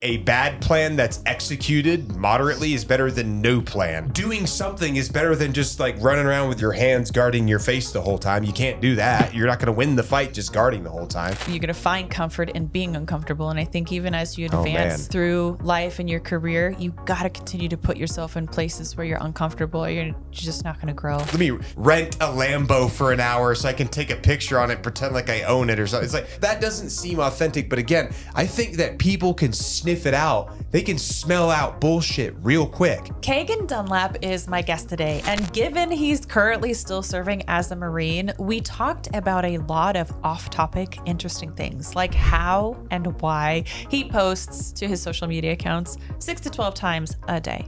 A bad plan that's executed moderately is better than no plan. Doing something is better than just like running around with your hands guarding your face the whole time. You can't do that. You're not going to win the fight just guarding the whole time. You're going to find comfort in being uncomfortable. And I think even as you advance through life and your career, you got to continue to put yourself in places where you're uncomfortable or you're just not going to grow. Let me rent a Lambo for an hour so I can take a picture on it, pretend like I own it or something. It's like, that doesn't seem authentic. But again, I think that people can sniff it out. They can smell out bullshit real quick. Kagan Dunlap is my guest today, and given he's currently still serving as a Marine, we talked about a lot of off-topic, interesting things, like how and why he posts to his social media accounts 6 to 12 times a day,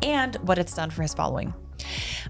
and what it's done for his following.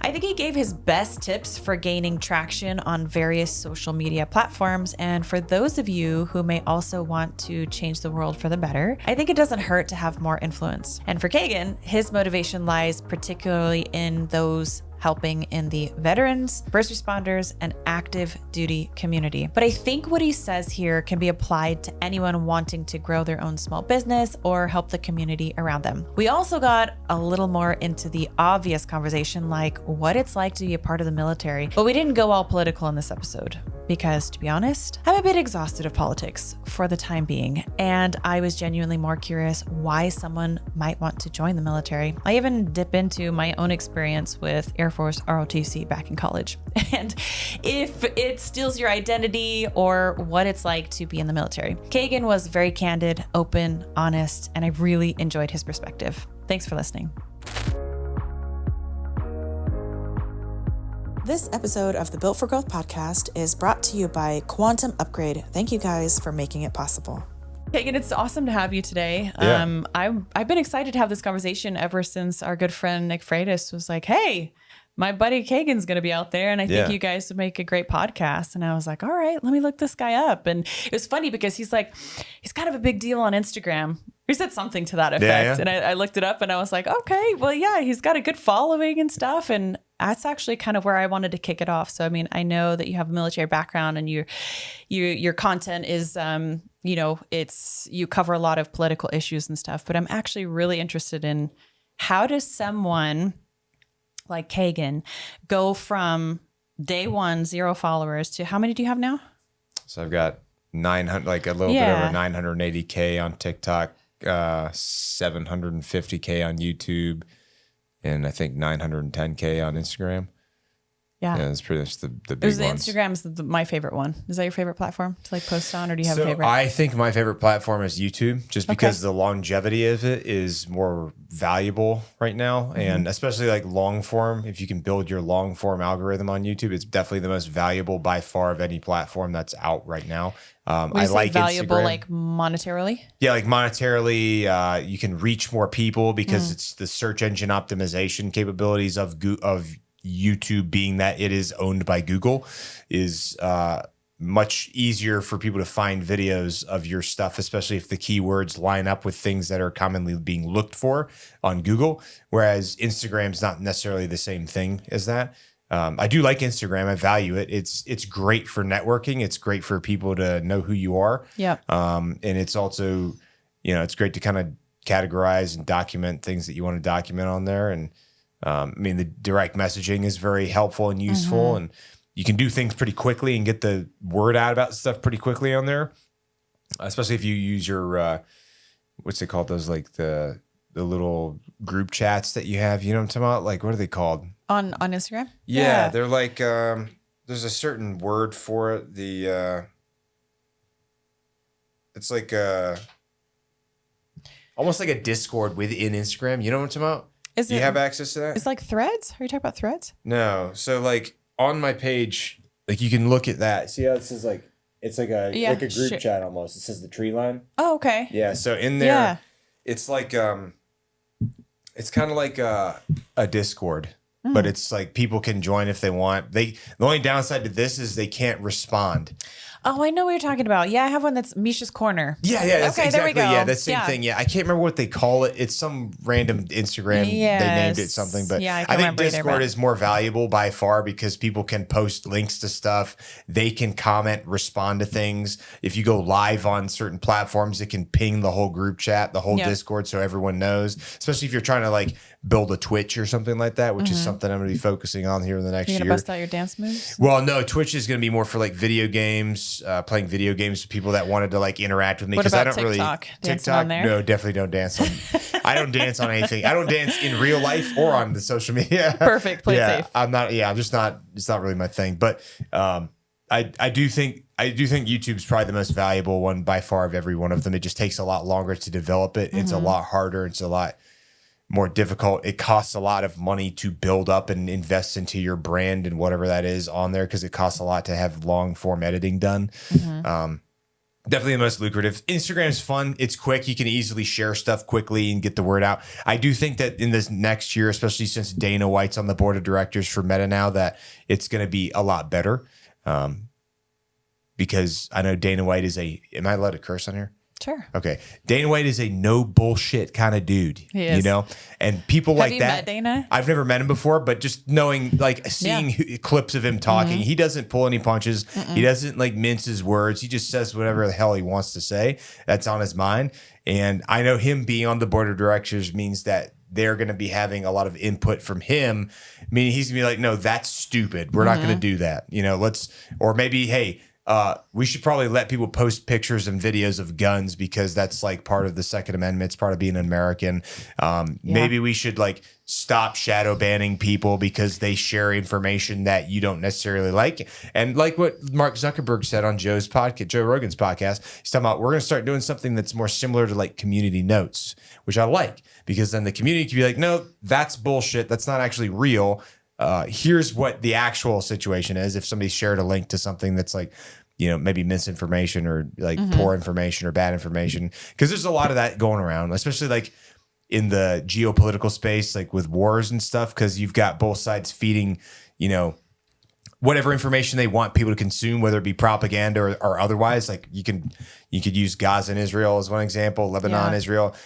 I think he gave his best tips for gaining traction on various social media platforms. And for those of you who may also want to change the world for the better, I think it doesn't hurt to have more influence. And for Kagan, his motivation lies particularly in those helping in the veterans, first responders, and active duty community. But I think what he says here can be applied to anyone wanting to grow their own small business or help the community around them. We also got a little more into the obvious conversation, like what it's like to be a part of the military. But we didn't go all political in this episode because, to be honest, I'm a bit exhausted of politics for the time being. And I was genuinely more curious why someone might want to join the military. I even dip into my own experience with Air Force ROTC back in college, and if it steals your identity or what it's like to be in the military. Kagan was very candid, open, honest, and I really enjoyed his perspective. Thanks for listening. This episode of the Built for Growth podcast is brought to you by Quantum Upgrade. Thank you guys for making it possible. Kagan, it's awesome to have you today. Yeah. I've been excited to have this conversation ever since our good friend Nick Freitas was like, hey, my buddy Kagan's going to be out there, and I think you guys would make a great podcast. And I was like, all right, let me look this guy up. And it was funny because he's kind of a big deal on Instagram. He said something to that effect. And I looked it up and I was like, okay, well, yeah, he's got a good following and stuff. And that's actually kind of where I wanted to kick it off. So, I mean, I know that you have a military background and your content is, you cover a lot of political issues and stuff, but I'm actually really interested in how does someone like Kagan go from day one, 0 followers to how many do you have now? So I've got 900, like a little bit over 980K on TikTok, 750K on YouTube, and I think 910K on Instagram. Yeah, that's pretty much the big ones. Instagram's my favorite one. Is that your favorite platform to like post on, or do you have a favorite? I think my favorite platform is YouTube, just because the longevity of it is more valuable right now, and especially like long form. If you can build your long form algorithm on YouTube, it's definitely the most valuable by far of any platform that's out right now. I like valuable, Instagram. Like monetarily. Yeah, like monetarily, you can reach more people because it's the search engine optimization capabilities of YouTube, being that it is owned by Google, is much easier for people to find videos of your stuff, especially if the keywords line up with things that are commonly being looked for on Google. Whereas Instagram's not necessarily the same thing as that. I do like Instagram. I value it. It's great for networking. It's great for people to know who you are. Yeah. And it's also, it's great to kind of categorize and document things that you want to document on there. And the direct messaging is very helpful and useful, and you can do things pretty quickly and get the word out about stuff pretty quickly on there. Especially if you use your, what's it called? Those like the little group chats that you have. You know what I'm talking about? Like, what are they called? On Instagram? Yeah, they're like, there's a certain word for it. It's like almost like a Discord within Instagram. You know what I'm talking about? Do you have access to that? It's like Threads? Are you talking about Threads? No. So like on my page, like you can look at that. See how it says like, it's like a group chat almost. It says the tree line. Oh, okay. Yeah. So in there, it's like, it's kind of like a Discord, but it's like people can join if they want. The only downside to this is they can't respond. Oh, I know what you're talking about. Yeah, I have one that's Miesha's Corner. Yeah, that's Okay, there we exactly. go. Yeah, that same thing. Yeah, I can't remember what they call it. It's some random Instagram. They named it something, but Yeah, I I can't think remember either, Discord but- is more valuable by far because people can post links to stuff. They can comment, respond to things. If you go live on certain platforms, it can ping the whole group chat, the whole Yep. Discord, so everyone knows. Especially if you're trying to like build a Twitch or something like that, which is something I'm going to be focusing on here in the next You're year. gonna bust out your dance moves? Well, no, Twitch is going to be more for like video games, playing video games with people that wanted to like interact with me. What Because I about don't TikTok? really Dancing on there? No, definitely don't dance on. I don't dance on anything. I don't dance in real life or on the social media. Perfect. Play it yeah, safe. I'm not. Yeah, I'm just not. It's not really my thing. But I do think YouTube's probably the most valuable one by far of every one of them. It just takes a lot longer to develop it. It's a lot harder. It's a lot more difficult. It costs a lot of money to build up and invest into your brand and whatever that is on there because it costs a lot to have long form editing done. Definitely the most lucrative. Instagram's fun. It's quick. You can easily share stuff quickly and get the word out. I do think that in this next year, especially since Dana White's on the board of directors for Meta now, that it's going to be a lot better. Because I know Dana White is am I allowed to curse on here? Sure. Okay. Dana White is a no bullshit kind of dude, He is. you know, and people like you that. met Dana? I've never met him before, but just knowing, like seeing clips of him talking, he doesn't pull any punches. He doesn't like mince his words. He just says whatever the hell he wants to say. That's on his mind. And I know him being on the board of directors means that they're going to be having a lot of input from him. Meaning he's gonna be like, no, that's stupid. We're not going to do that. You know, or maybe, hey, we should probably let people post pictures and videos of guns because that's like part of the Second Amendment. It's part of being an American. Maybe we should like stop shadow banning people because they share information that you don't necessarily like. And like what Mark Zuckerberg said on Joe Rogan's podcast, he's talking about we're going to start doing something that's more similar to like community notes, which I like because then the community can be like, no, that's bullshit. That's not actually real. Here's what the actual situation is. If somebody shared a link to something that's like, you know, maybe misinformation or like poor information or bad information, because there's a lot of that going around, especially like in the geopolitical space, like with wars and stuff, because you've got both sides feeding, you know, whatever information they want people to consume, whether it be propaganda or otherwise. Like you could use Gaza and Israel as one example, Lebanon, Israel,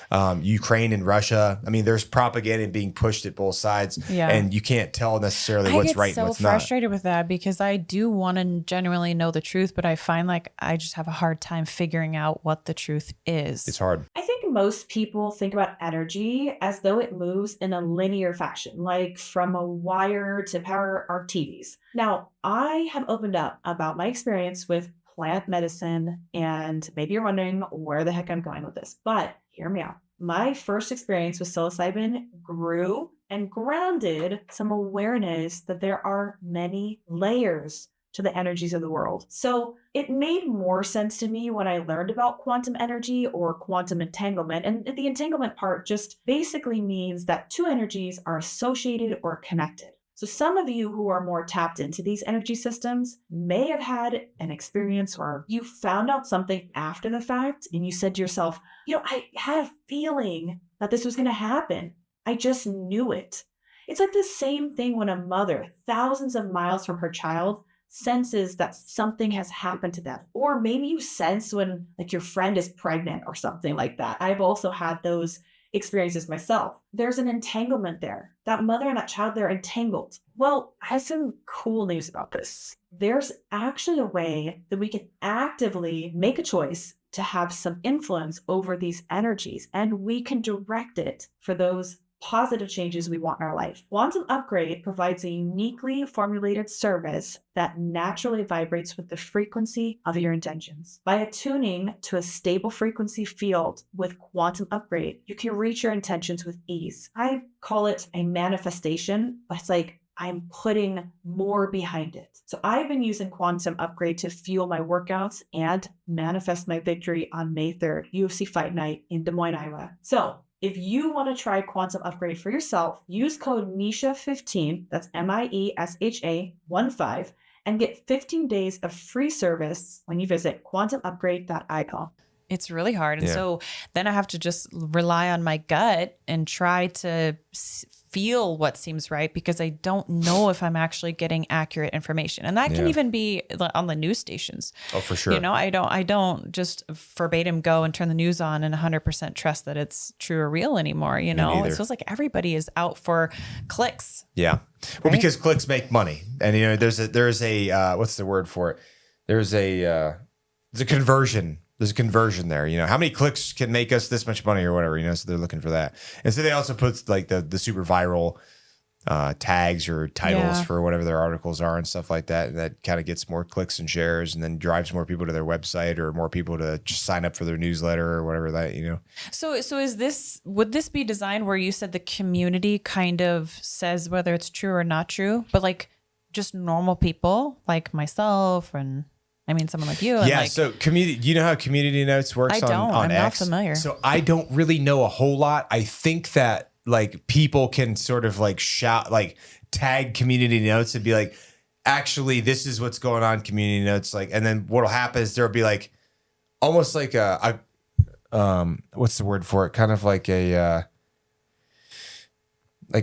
Ukraine and Russia. I mean, there's propaganda being pushed at both sides, and you can't tell necessarily what's right and what's not. I get so frustrated with that because I do want to genuinely know the truth, but I find like I just have a hard time figuring out what the truth is. It's hard. I think most people think about energy as though it moves in a linear fashion, like from a wire to power our TVs. Now, I have opened up about my experience with plant medicine, and maybe you're wondering where the heck I'm going with this, but hear me out. My first experience with psilocybin grew and grounded some awareness that there are many layers to the energies of the world. So it made more sense to me when I learned about quantum energy or quantum entanglement. And the entanglement part just basically means that two energies are associated or connected. So some of you who are more tapped into these energy systems may have had an experience where you found out something after the fact and you said to yourself, you know, I had a feeling that this was going to happen. I just knew it. It's like the same thing when a mother, thousands of miles from her child, senses that something has happened to them. Or maybe you sense when like your friend is pregnant or something like that. I've also had those experiences myself. There's an entanglement there. That mother and that child, they're entangled. Well, I have some cool news about this. There's actually a way that we can actively make a choice to have some influence over these energies, and we can direct it for those positive changes we want in our life. Quantum Upgrade provides a uniquely formulated service that naturally vibrates with the frequency of your intentions. By attuning to a stable frequency field with Quantum Upgrade, you can reach your intentions with ease. I call it a manifestation, but it's like I'm putting more behind it. So I've been using Quantum Upgrade to fuel my workouts and manifest my victory on May 3rd, UFC Fight Night in Des Moines, Iowa. So if you want to try Quantum Upgrade for yourself, use code Miesha15, that's MIESHA 15, and get 15 days of free service when you visit quantumupgrade.io. It's really hard. And Yeah. so then I have to just rely on my gut and try to feel what seems right, because I don't know if I'm actually getting accurate information. And that can even be on the news stations. Oh, for sure. You know, I don't just verbatim go and turn the news on and 100% trust that it's true or real anymore. You know, it feels like everybody is out for clicks. Yeah. Well, because clicks make money. And, you know, there's a what's the word for it? There's a conversion. There's a conversion there. You know, how many clicks can make us this much money or whatever, you know, so they're looking for that. And so they also put like the super viral tags or titles for whatever their articles are and stuff like that. And that kind of gets more clicks and shares and then drives more people to their website or more people to just sign up for their newsletter or whatever that, you know. So would this be designed where you said the community kind of says whether it's true or not true, but like just normal people like myself and someone like you. And yeah. So you know how Community Notes works on I'm X? not familiar. So I don't really know a whole lot. I think that like people can sort of like shout, like tag Community Notes and be like, actually, this is what's going on Community Notes. Like, and then what'll happen is there'll be like, almost like what's the word for it? Kind of like a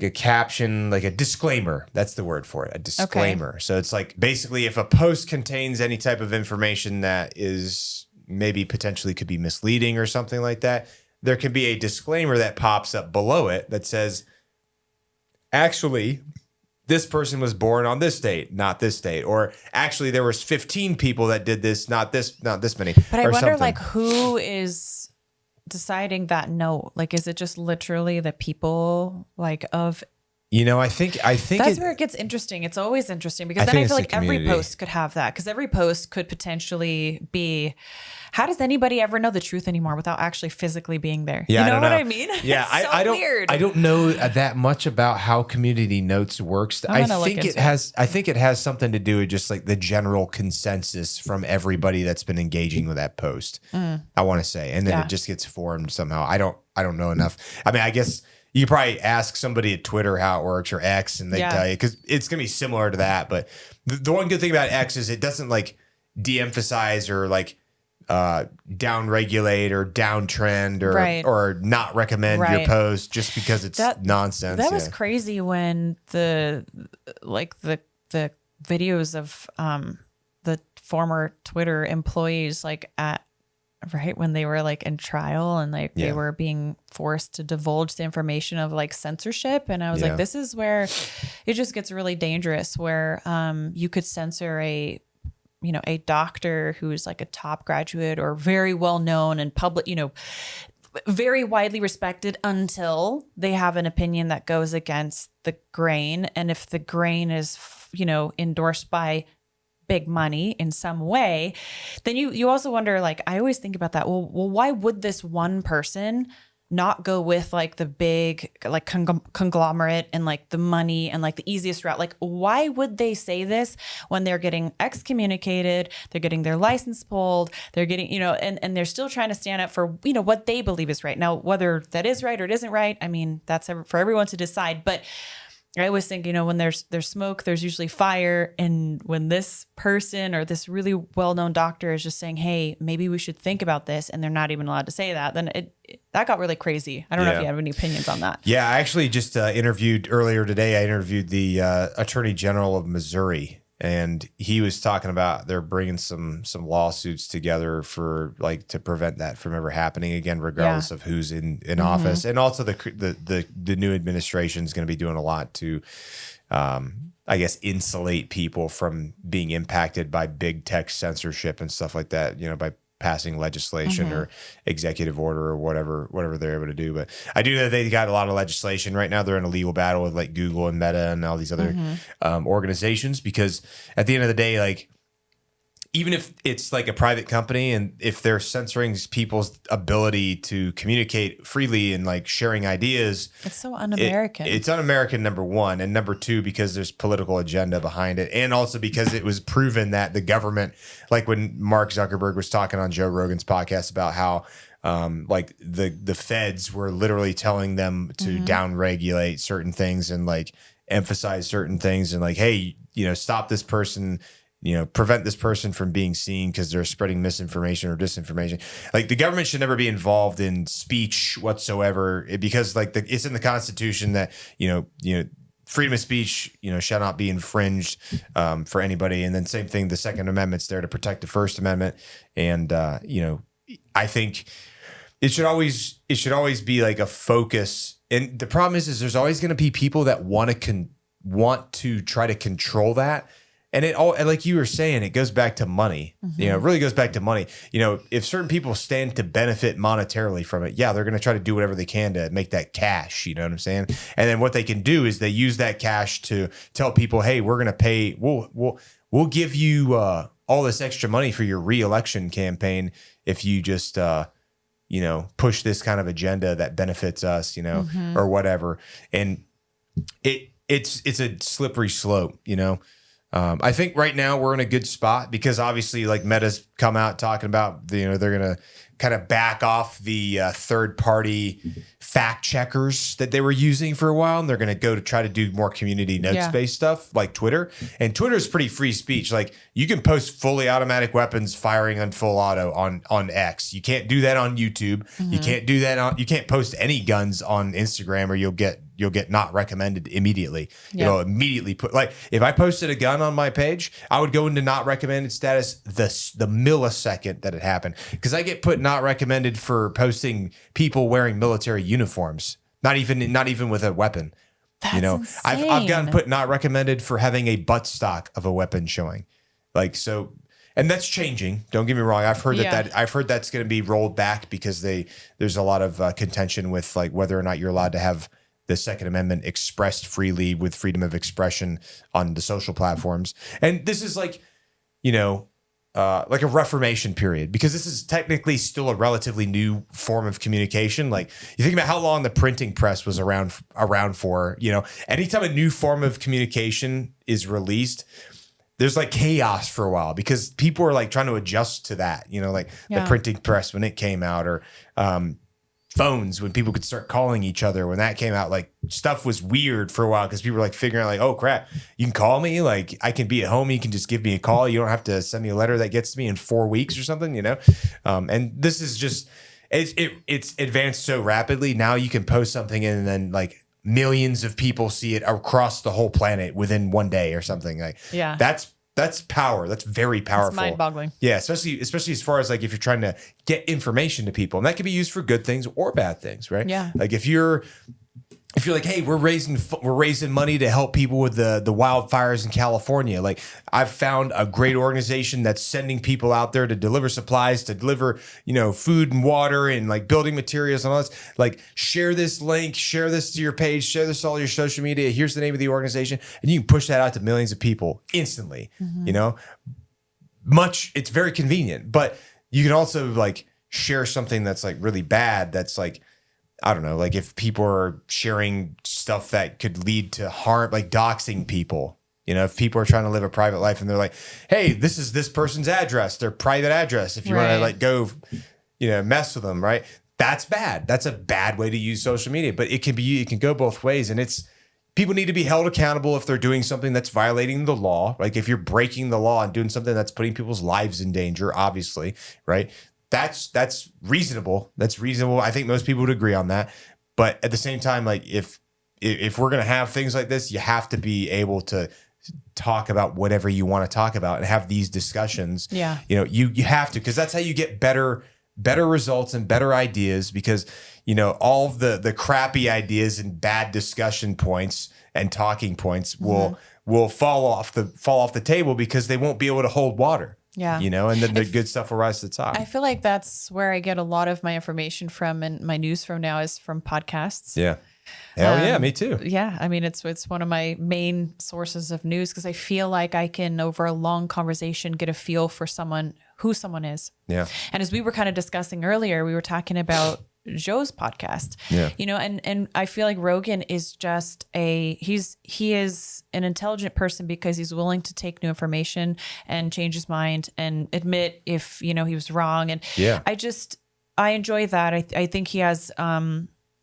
caption, like a disclaimer. That's the word for it. A disclaimer. Okay. So it's like basically if a post contains any type of information that is maybe potentially could be misleading or something like that, there can be a disclaimer that pops up below it that says, actually, this person was born on this date, not this date. Or actually there was 15 people that did this, not this many. But I wonder like who is deciding that note? Like, is it just literally the people like of, you know, I think that's where it gets interesting. It's always interesting because then I feel like every post could have that, because every post could potentially be, how does anybody ever know the truth anymore without actually physically being there? Yeah, you know what I mean? Yeah, I don't. Weird. I don't know that much about how Community Notes works. I think it has something to do with just like the general consensus from everybody that's been engaging with that post. I want to say, and then it just gets formed somehow. I don't know enough. I mean, I guess you probably ask somebody at Twitter how it works or X, and they tell you, because it's gonna be similar to that. But the one good thing about X is it doesn't like de-emphasize or like down regulate or downtrend or not recommend your post just because it's nonsense. That was crazy when the videos of the former Twitter employees when they were like in trial and like they were being forced to divulge the information of like censorship. And I was like, this is where it just gets really dangerous, where you could censor a doctor who's like a top graduate or very well known and public, very widely respected, until they have an opinion that goes against the grain. And if the grain is, endorsed by big money in some way, then you also wonder, like, I always think about that. Well, why would this one person not go with like the big like conglomerate and like the money and like the easiest route? Like, why would they say this when they're getting excommunicated, they're getting their license pulled, they're getting, and they're still trying to stand up for, what they believe is right. Now, whether that is right or it isn't right, I mean, that's for everyone to decide. But I always think, when there's smoke, there's usually fire. And when this person or this really well-known doctor is just saying, hey, maybe we should think about this, and they're not even allowed to say that, then that got really crazy. I don't know if you have any opinions on that. Yeah, I actually just interviewed earlier today. I interviewed the Attorney General of Missouri, and he was talking about they're bringing some lawsuits together for like to prevent that from ever happening again, regardless of who's in office. And also the new administration is going to be doing a lot to, I guess, insulate people from being impacted by big tech censorship and stuff like that, by passing legislation or executive order or whatever they're able to do. But I do know that they got a lot of legislation right now. They're in a legal battle with like Google and Meta and all these other organizations, because at the end of the day, like, even if it's like a private company and if they're censoring people's ability to communicate freely and like sharing ideas, it's so un-American. It's un-American, number one. And number two, because there's political agenda behind it. And also because it was proven that the government, like when Mark Zuckerberg was talking on Joe Rogan's podcast about how like the feds were literally telling them to down-regulate certain things and like emphasize certain things and like, hey, stop this person prevent this person from being seen because they're spreading misinformation or disinformation. Like the government should never be involved in speech whatsoever because like it's in the Constitution that, freedom of speech, shall not be infringed for anybody. And then same thing, the Second Amendment's there to protect the First Amendment. And, I think it should always be like a focus. And the problem is there's always going to be people that want to try to control that. And like you were saying, it goes back to money. It really goes back to money. If certain people stand to benefit monetarily from it, yeah, they're going to try to do whatever they can to make that cash. You know what I'm saying? And then what they can do is they use that cash to tell people, hey, we're going to pay. We'll give you all this extra money for your reelection campaign if you just push this kind of agenda that benefits us, or whatever. And it's a slippery slope, I think right now we're in a good spot because obviously like Meta's come out talking about, they're going to kind of back off the third party fact checkers that they were using for a while. And they're going to go to try to do more community notes based stuff like Twitter. And Twitter is pretty free speech. Like you can post fully automatic weapons firing on full auto on X. You can't do that on YouTube. You can't do that you can't post any guns on Instagram or you'll get not recommended immediately. It'll immediately put, like if I posted a gun on my page, I would go into not recommended status the millisecond that it happened. Because I get put not recommended for posting people wearing military uniforms. Not even with a weapon. That's insane. I've gotten put not recommended for having a buttstock of a weapon showing. Like so, and that's changing. Don't get me wrong. I've heard I've heard that's going to be rolled back because there's a lot of contention with like whether or not you're allowed to have the Second Amendment expressed freely with freedom of expression on the social platforms. And this is like, like a Reformation period, because this is technically still a relatively new form of communication. Like you think about how long the printing press was around for, anytime a new form of communication is released, there's like chaos for a while because people are like trying to adjust to that, the printing press when it came out, or phones when people could start calling each other. When that came out, like stuff was weird for a while because people were like figuring out like, oh crap, you can call me, like I can be at home, you can just give me a call, you don't have to send me a letter that gets to me in 4 weeks or something, and this is just it's advanced so rapidly. Now you can post something and then like millions of people see it across the whole planet within 1 day or something. Like that's power. That's very powerful. It's mind-boggling. Yeah, especially as far as like if you're trying to get information to people, and that can be used for good things or bad things, right? Yeah. Like if you're like, hey, we're raising money to help people with the wildfires in California. Like I've found a great organization that's sending people out there to deliver supplies, to deliver, food and water and like building materials and all this. Like share this link, share this to your page, share this to all your social media. Here's the name of the organization. And you can push that out to millions of people instantly, it's very convenient, but you can also like share something that's like really bad. That's like, I don't know, like if people are sharing stuff that could lead to harm, like doxing people, if people are trying to live a private life and they're like, hey, this is this person's address, their private address. If you want to like go, mess with them, right? That's bad. That's a bad way to use social media, but it can go both ways. And people need to be held accountable if they're doing something that's violating the law. Like if you're breaking the law and doing something that's putting people's lives in danger, obviously, right? That's reasonable. That's reasonable. I think most people would agree on that. But at the same time, like if we're going to have things like this, you have to be able to talk about whatever you want to talk about and have these discussions. Yeah. You have to, because that's how you get better results and better ideas, because, all of the crappy ideas and bad discussion points and talking points will fall off the table because they won't be able to hold water. Yeah. And then the good stuff will rise to the top. I feel like that's where I get a lot of my information from, and my news from now is from podcasts. Yeah. Hell yeah, me too. Yeah. I mean, it's one of my main sources of news because I feel like I can, over a long conversation, get a feel for who someone is. Yeah. And as we were kind of discussing earlier, we were talking about Joe's podcast, and I feel like Rogan is just he is an intelligent person because he's willing to take new information and change his mind and admit if, he was wrong. And I enjoy that. I think he has,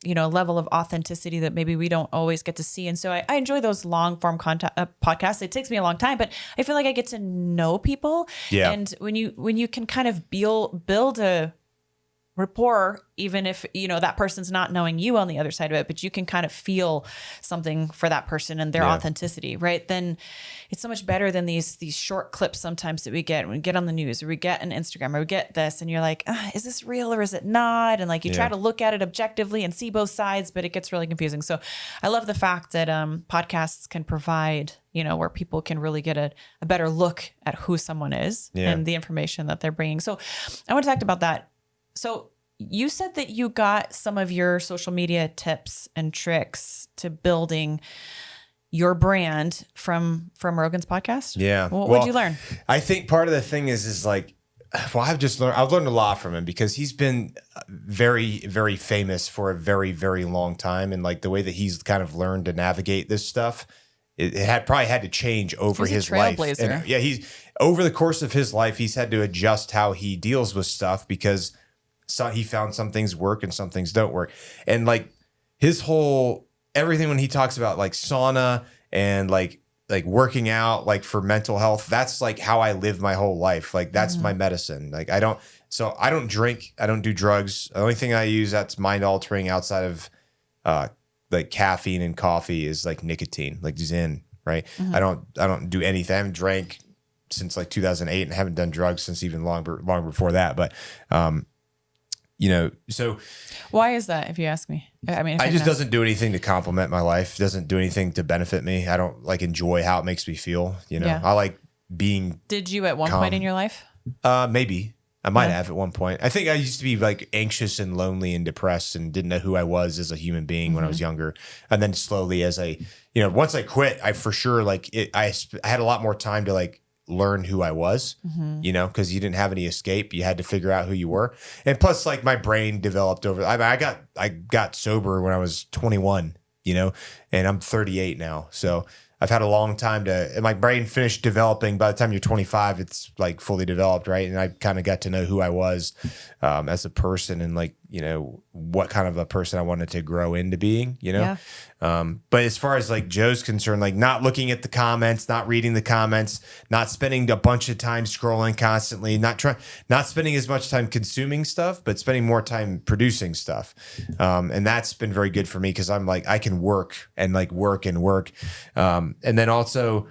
level of authenticity that maybe we don't always get to see. And so I enjoy those long form content podcasts. It takes me a long time, but I feel like I get to know people. Yeah. And when you can kind of build a rapport, even if that person's not knowing you on the other side of it, but you can kind of feel something for that person and their authenticity, right? Then it's so much better than these short clips sometimes that we get when we get on the news, or we get an Instagram, or we get this, and you're like, is this real or is it not? And like you try to look at it objectively and see both sides, but it gets really confusing. So I love the fact that podcasts can provide where people can really get a better look at who someone is and the information that they're bringing. So I want to talk about that. So you said that you got some of your social media tips and tricks to building your brand from Rogan's podcast. Yeah. What would you learn? I think part of the thing is like, well, I've learned a lot from him because he's been very, very famous for a very, very long time. And like the way that he's kind of learned to navigate this stuff, it probably had to change over his life. And, he's over the course of his life, he's had to adjust how he deals with stuff because he found some things work and some things don't work. And like his whole everything when he talks about like sauna and like working out, like for mental health, that's like how I live my whole life. Like that's my medicine. Like I don't drink, I don't do drugs. The only thing I use that's mind altering outside of like caffeine and coffee is like nicotine, like Zen, right? I don't do anything. I haven't drank since like 2008 and haven't done drugs since even long before that. But so why is that, if you ask me? I mean, it just doesn't do anything to complement my life. Doesn't do anything to benefit me. I don't like enjoy how it makes me feel. I like being. Did you at one point in your life? Maybe I might have at one point. I think I used to be like anxious and lonely and depressed and didn't know who I was as a human being when I was younger. And then slowly as once I quit, I for sure I had a lot more time to like learn who I was, because you didn't have any escape. You had to figure out who you were. And plus like my brain developed over, I got sober when I was 21, and I'm 38 now. So I've had a long time and my brain finished developing. By the time you're 25, it's like fully developed. Right. And I kind of got to know who I was as a person and like, what kind of a person I wanted to grow into being, but as far as like Joe's concerned, like not looking at the comments, not reading the comments, not spending a bunch of time scrolling constantly, not spending as much time consuming stuff, but spending more time producing stuff. And that's been very good for me because I'm like, I can work and like work and work. And then also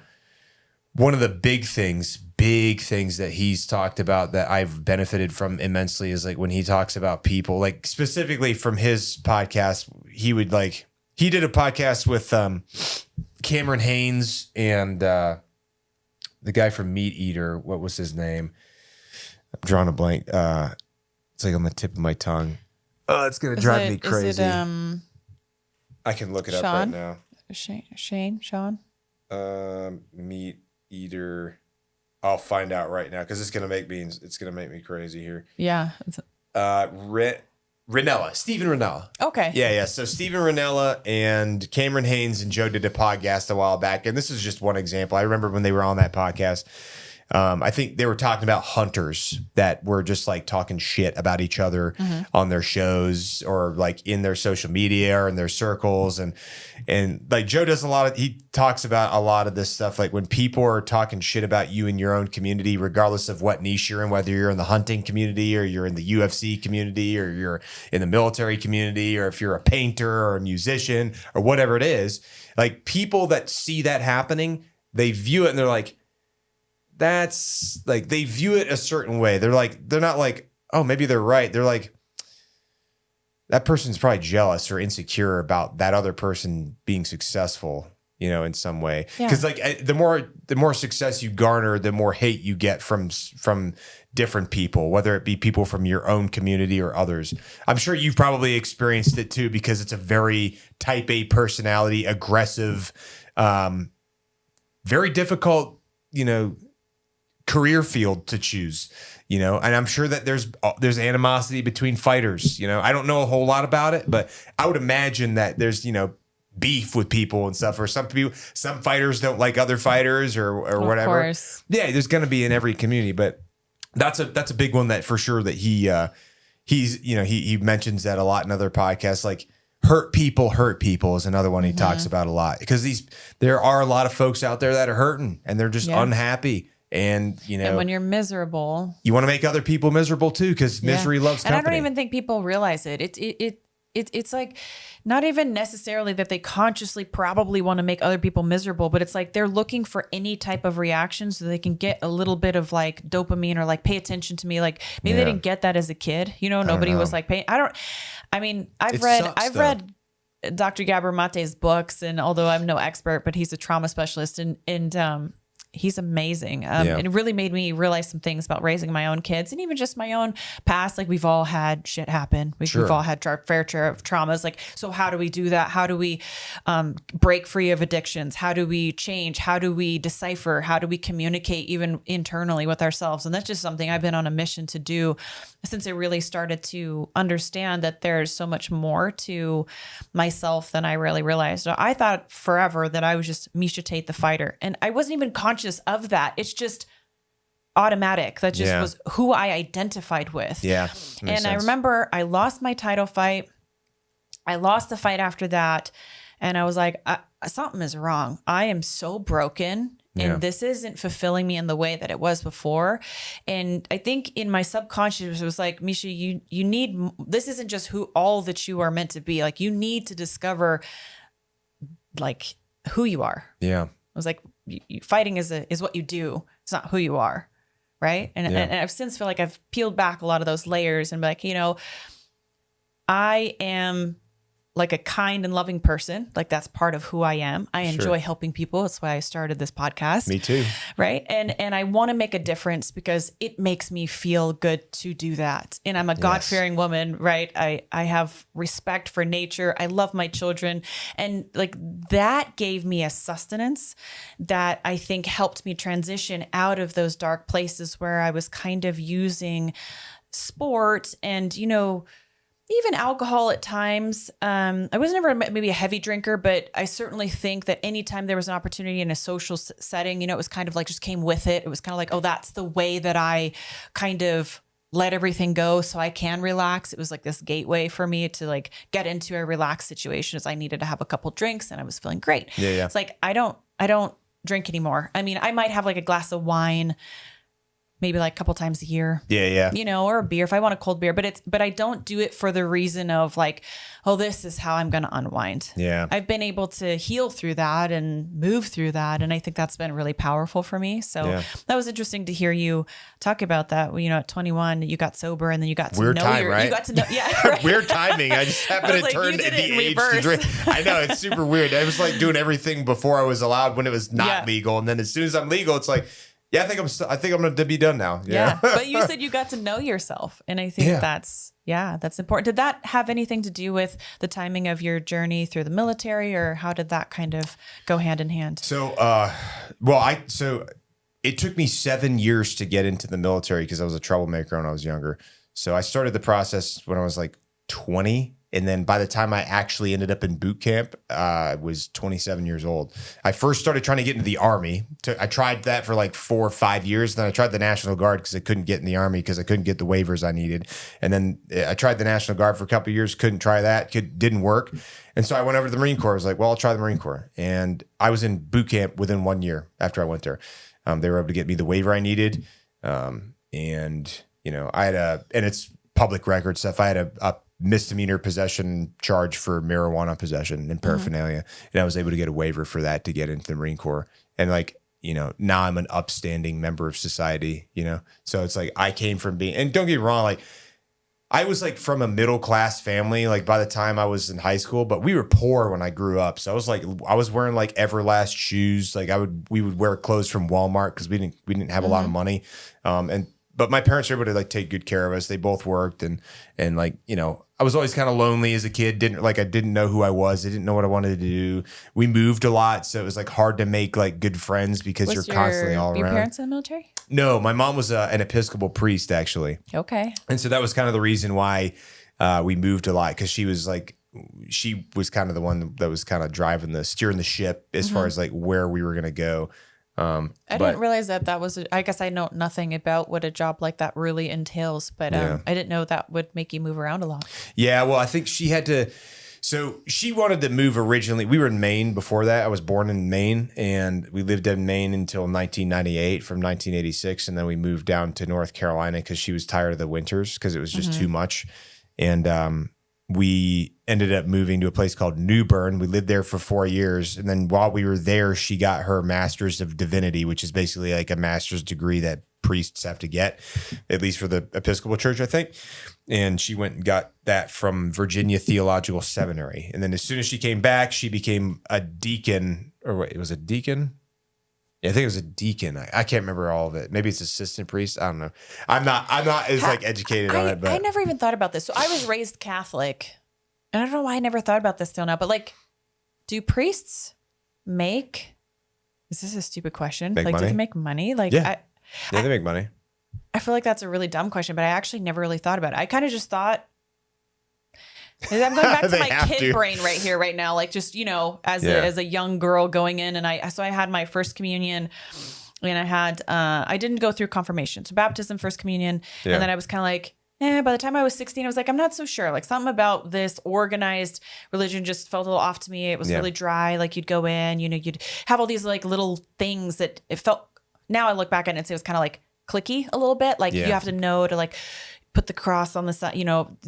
one of the big things that he's talked about that I've benefited from immensely is like when he talks about people, like specifically from his podcast, he did a podcast with Cameron Haynes and the guy from Meat Eater. What was his name? I'm drawing a blank. It's like on the tip of my tongue. Oh, it's going to drive me crazy. Is it, I can look it up right now. Sean? Meat Eater. I'll find out right now because it's gonna make me crazy here. Yeah. Ranella, Stephen Ranella. Okay. Yeah. So Stephen Ranella and Cameron Haynes and Joe did a podcast a while back, and this is just one example. I remember when they were on that podcast. I think they were talking about hunters that were just like talking shit about each other on their shows or like in their social media or in their circles. And like Joe does he talks about a lot of this stuff. Like when people are talking shit about you in your own community, regardless of what niche you're in, whether you're in the hunting community or you're in the UFC community or you're in the military community, or if you're a painter or a musician or whatever it is, like people that see that happening, they view it and they're like, that's like, they view it a certain way. They're not like, oh, maybe they're right. They're like, that person's probably jealous or insecure about that other person being successful, in some way. Because like the more success you garner, the more hate you get from different people, whether it be people from your own community or others. I'm sure you've probably experienced it too, because it's a very type A personality, aggressive, very difficult, career field to choose, and I'm sure that there's animosity between fighters. I don't know a whole lot about it, but I would imagine that there's, beef with people and stuff, or some fighters don't like other fighters or whatever. Of course. Yeah, there's going to be in every community, but that's a big one that for sure that he mentions that a lot in other podcasts. Like hurt people is another one he talks about a lot, because there are a lot of folks out there that are hurting and they're just unhappy. And, and when you're miserable, you want to make other people miserable too, because misery loves company. And I don't even think people realize it. It's like not even necessarily that they consciously probably want to make other people miserable, but it's like they're looking for any type of reaction so they can get a little bit of like dopamine or like pay attention to me. Like maybe they didn't get that as a kid. Nobody was like paying. I've read Dr. Gabor Mate's books, and although I'm no expert, but he's a trauma specialist, and he's amazing. And it really made me realize some things about raising my own kids, and even just my own past. Like we've all had shit happen. We've all had our fair share of traumas. Like, so how do we do that? How do we break free of addictions? How do we change? How do we decipher? How do we communicate even internally with ourselves? And that's just something I've been on a mission to do since I really started to understand that there's so much more to myself than I really realized. So I thought forever that I was just Miesha Tate the fighter, and I wasn't even conscious of that. It's just automatic. That just was who I identified with. Yeah. And sense. I remember I lost my title fight. I lost the fight after that. And I was like, something is wrong. I am so broken. And this isn't fulfilling me in the way that it was before. And I think in my subconscious, it was like, Miesha, you need, this isn't just all that you are meant to be. Like, you need to discover like who you are. Yeah. I was like, fighting is what you do. It's not who you are. Right. And I've since feel like I've peeled back a lot of those layers and be like, I am like a kind and loving person. Like that's part of who I am. I enjoy helping people. That's why I started this podcast. Me too. Right. And I want to make a difference because it makes me feel good to do that. And I'm a God-fearing woman, right? I have respect for nature. I love my children. And like that gave me a sustenance that I think helped me transition out of those dark places where I was kind of using sport and, even alcohol at times. I was never maybe a heavy drinker, but I certainly think that anytime there was an opportunity in a social setting, it was kind of like just came with it. It was kind of like, oh, that's the way that I kind of let everything go so I can relax. It was like this gateway for me to like get into a relaxed situation as I needed to have a couple drinks and I was feeling great. Yeah. It's like, I don't drink anymore. I mean, I might have like a glass of wine maybe like a couple times a year. Yeah. Or a beer if I want a cold beer, but I don't do it for the reason of like, oh, this is how I'm going to unwind. Yeah. I've been able to heal through that and move through that. And I think that's been really powerful for me. So that was interesting to hear you talk about that. At 21, you got sober and then you got to Weird know time, right? You got to know. Yeah. Right. Weird timing. I just happened to turn at the age to drink. I know, it's super weird. I was like doing everything before I was allowed when it was not legal. And then as soon as I'm legal, it's like, yeah, I think I'm going to be done now. Yeah. But you said you got to know yourself. And I think that's important. Did that have anything to do with the timing of your journey through the military, or how did that kind of go hand in hand? So, it took me 7 years to get into the military because I was a troublemaker when I was younger. So I started the process when I was like 20. And then by the time I actually ended up in boot camp, I was 27 years old. I first started trying to get into the Army. I tried that for like 4 or 5 years. Then I tried the National Guard because I couldn't get in the Army because I couldn't get the waivers I needed. And then I tried the National Guard for a couple of years, couldn't try that, didn't work. And so I went over to the Marine Corps. I was like, well, I'll try the Marine Corps. And I was in boot camp within 1 year after I went there. They were able to get me the waiver I needed. And I had and it's public record stuff. I had a misdemeanor possession charge for marijuana possession and paraphernalia. And I was able to get a waiver for that to get into the Marine Corps. And now I'm an upstanding member of society, So it's like, I came from and don't get me wrong, like I was like from a middle-class family, like by the time I was in high school, but we were poor when I grew up. So I was wearing like Everlast shoes. Like we would wear clothes from Walmart because we didn't have a lot of money. But my parents were able to like take good care of us. They both worked and like, I was always kind of lonely as a kid. I didn't know who I was. I didn't know what I wanted to do. We moved a lot. So it was like hard to make like good friends because you're constantly all around. Were your parents in the military? No, my mom was an Episcopal priest actually. Okay. And so that was kind of the reason why we moved a lot, because she was kind of the one that was kind of steering the ship as far as like where we were going to go. I didn't realize that was, I guess I know nothing about what a job like that really entails, but I didn't know that would make you move around a lot. Yeah. Well, I think she had to, So she wanted to move originally. We were in Maine before that. I was born in Maine, and we lived in Maine until 1998 from 1986. And then we moved down to North Carolina because she was tired of the winters because it was just too much. And we ended up moving to a place called New Bern. We lived there for 4 years. And then while we were there, she got her Master's of Divinity, which is basically like a master's degree that priests have to get, at least for the Episcopal Church, I think. And she went and got that from Virginia Theological Seminary. And then as soon as she came back, she became a deacon, or wait, it was a deacon? Yeah, I think it was a deacon. I can't remember all of it. Maybe it's assistant priest. I don't know. I'm not as like educated on it, but I never even thought about this. So I was raised Catholic. And I don't know why I never thought about this till now, but like, do priests is this a stupid question? Make like, money? do they make money? Like, yeah, they make money. I feel like that's a really dumb question, but I actually never really thought about it. I kind of just thought, I'm going back to my kid brain right here, right now. Like just, as a young girl going in, and I had my first communion, and I didn't go through confirmation. So baptism, first communion. And then I was kind of like, by the time I was 16, I was like, I'm not so sure. Like something about this organized religion just felt a little off to me. It was really dry. Like you'd go in, you'd have all these like little things that it felt, now I look back at it and say it was kind of like clicky a little bit. Like you have to know to like put the cross on the side,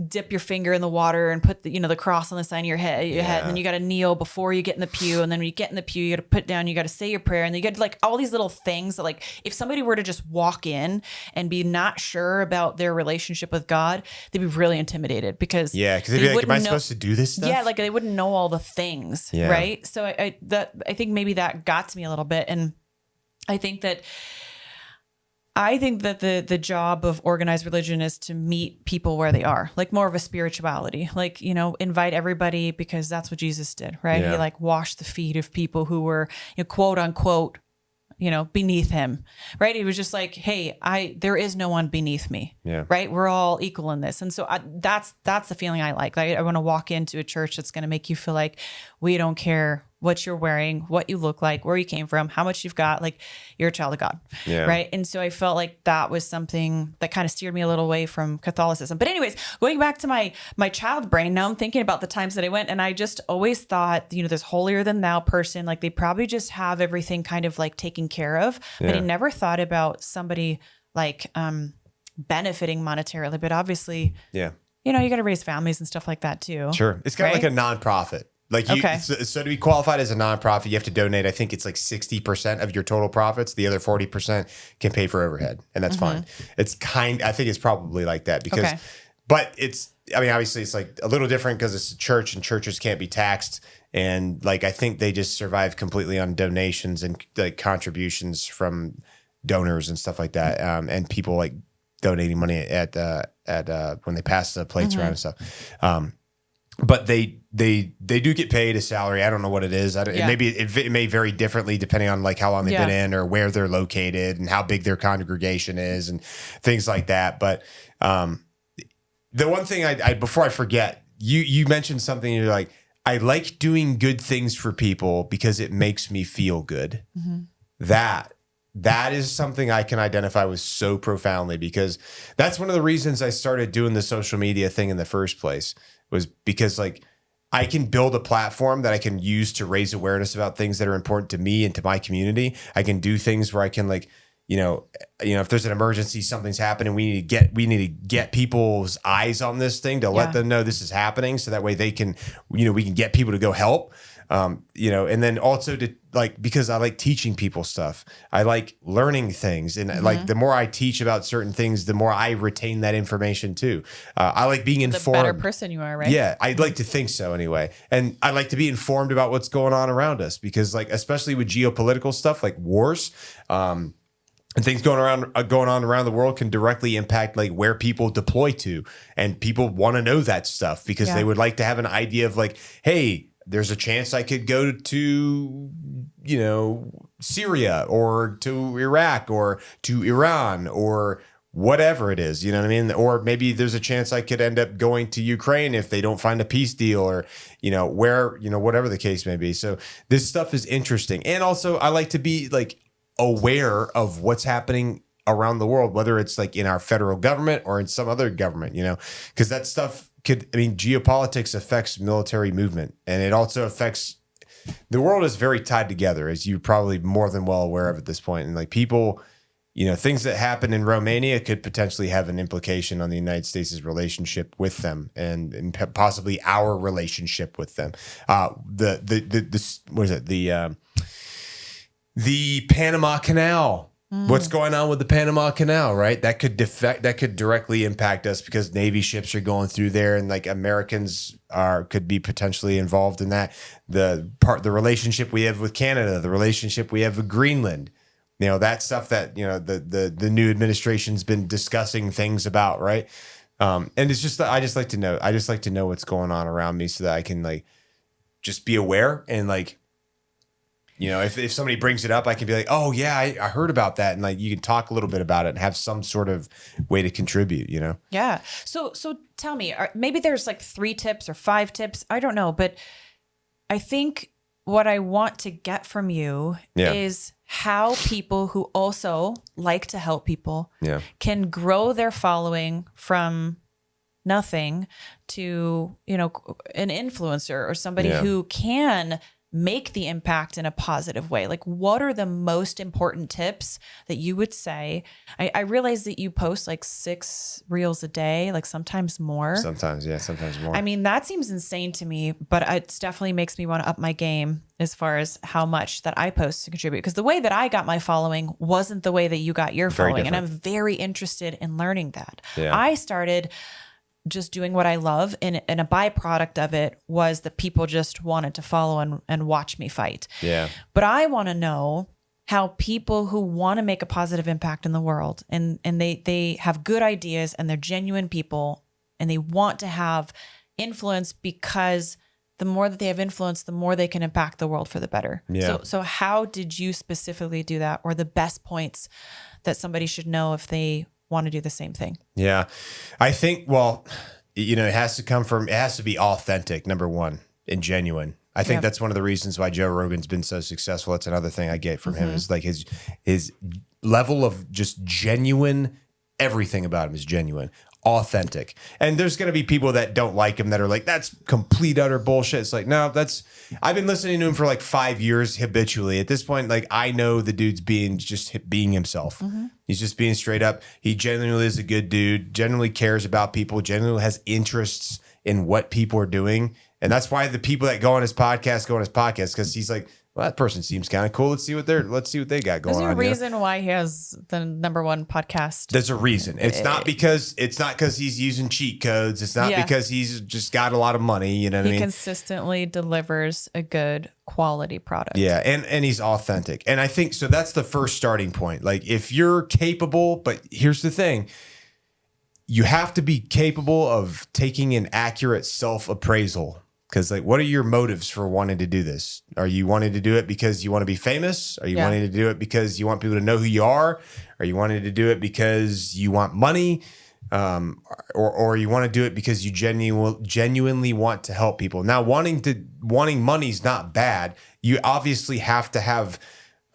dip your finger in the water and put the, the cross on the side of your head. And then you got to kneel before you get in the pew. And then when you get in the pew, you got to put down, you got to say your prayer. And then you got like all these little things that like, if somebody were to just walk in and be not sure about their relationship with God, they'd be really intimidated because they'd be like, am I supposed to do this stuff? Yeah. Like they wouldn't know all the things. Yeah. Right. So I think maybe that got to me a little bit. And I think that the job of organized religion is to meet people where they are, like more of a spirituality, like, invite everybody because that's what Jesus did, right? Yeah. He like washed the feet of people who were, quote unquote, beneath him, right? He was just like, hey, there is no one beneath me, right? We're all equal in this. And so that's the feeling I like. I want to walk into a church that's going to make you feel like we don't care what you're wearing, what you look like, where you came from, how much you've got, like you're a child of God. Yeah. Right. And so I felt like that was something that kind of steered me a little away from Catholicism. But anyways, going back to my child brain, now I'm thinking about the times that I went, and I just always thought, this holier than thou person, like they probably just have everything kind of like taken care of. Yeah. But I never thought about somebody like benefiting monetarily, but obviously, you got to raise families and stuff like that too. Sure. It's kind of like a nonprofit. Like so to be qualified as a nonprofit, you have to donate. I think it's like 60% of your total profits. The other 40% can pay for overhead, and that's fine. It's I think it's probably like that because, but obviously it's like a little different because it's a church and churches can't be taxed. And like, I think they just survive completely on donations and like contributions from donors and stuff like that. And people like donating money at when they pass the plates around and stuff. But they do get paid a salary. I don't know what it is. It may vary differently depending on like how long they've been in or where they're located and how big their congregation is and things like that. But the one thing I before I forget, you mentioned something. You're like, I like doing good things for people because it makes me feel good. That is something I can identify with so profoundly because that's one of the reasons I started doing the social media thing in the first place. Was because like I can build a platform that I can use to raise awareness about things that are important to me and to my community. I can do things where I can like, if there's an emergency, something's happening, we need to get people's eyes on this thing to let them know this is happening. So that way they can, we can get people to go help. And then also to like, because I like teaching people stuff, I like learning things. And like, the more I teach about certain things, the more I retain that information too. I like being informed. The better person you are, right? Yeah. I'd like to think so anyway. And I like to be informed about what's going on around us because like, especially with geopolitical stuff like wars, and things going on around the world can directly impact like where people deploy to. And people want to know that stuff because they would like to have an idea of like, hey, there's a chance I could go to, Syria or to Iraq or to Iran or whatever it is, you know what I mean? Or maybe there's a chance I could end up going to Ukraine if they don't find a peace deal or, whatever the case may be. So this stuff is interesting. And also I like to be like aware of what's happening around the world, whether it's like in our federal government or in some other government, because that stuff geopolitics affects military movement, and it also affects, the world is very tied together, as you're probably more than well aware of at this point. And like people, things that happen in Romania could potentially have an implication on the United States' relationship with them, and possibly our relationship with them. The Panama Canal. What's going on with the Panama Canal, right? That could directly impact us because Navy ships are going through there, and like Americans could be potentially involved in that. The relationship we have with Canada, the relationship we have with Greenland, that stuff that the new administration's been discussing things about, right? And it's just I just like to know what's going on around me so that I can like just be aware and like. If somebody brings it up, I can be like, oh, yeah, I heard about that. And like you can talk a little bit about it and have some sort of way to contribute, Yeah. So tell me, maybe there's like 3 tips or 5 tips. I don't know. But I think what I want to get from you is how people who also like to help people can grow their following from nothing to, an influencer or somebody who can make the impact in a positive way. Like, what are the most important tips that you would say? I realize that you post like 6 reels a day, like sometimes more. Sometimes more. I mean, that seems insane to me, but it definitely makes me want to up my game as far as how much that I post to contribute. Because the way that I got my following wasn't the way that you got your following. And I'm very interested in learning that. Yeah. I started just doing what I love. And a byproduct of it was that people just wanted to follow and watch me fight. Yeah. But I want to know how people who want to make a positive impact in the world and they have good ideas and they're genuine people and they want to have influence, because the more that they have influence, the more they can impact the world for the better. Yeah. So how did you specifically do that, or the best points that somebody should know if they want to do the same thing? Yeah. I think, it has to be authentic, number one, and genuine. I think that's one of the reasons why Joe Rogan's been so successful. It's another thing I get from him is like his level of just genuine, everything about him is genuine, authentic. And there's going to be people that don't like him that are like, that's complete, utter bullshit. It's like, no, I've been listening to him for like 5 years habitually. At this point, like I know the dude's being himself. Mm-hmm. He's just being straight up. He genuinely is a good dude, genuinely cares about people, genuinely has interests in what people are doing. And that's why the people that go on his podcast, because he's like, well, that person seems kind of cool. Let's see what they got going on. There's a reason why he has the #1 podcast. There's a reason. It's not because he's using cheat codes. It's not because he's just got a lot of money. You know what I mean? He consistently delivers a good quality product. Yeah, and he's authentic. And I think so. That's the first starting point. Like if you're capable, but here's the thing. You have to be capable of taking an accurate self-appraisal. Because like, what are your motives for wanting to do this? Are you wanting to do it because you want to be famous? Are you wanting to do it because you want people to know who you are? Are you wanting to do it because you want money? Or you want to do it because you genuinely want to help people? Now, wanting money is not bad. You obviously have to have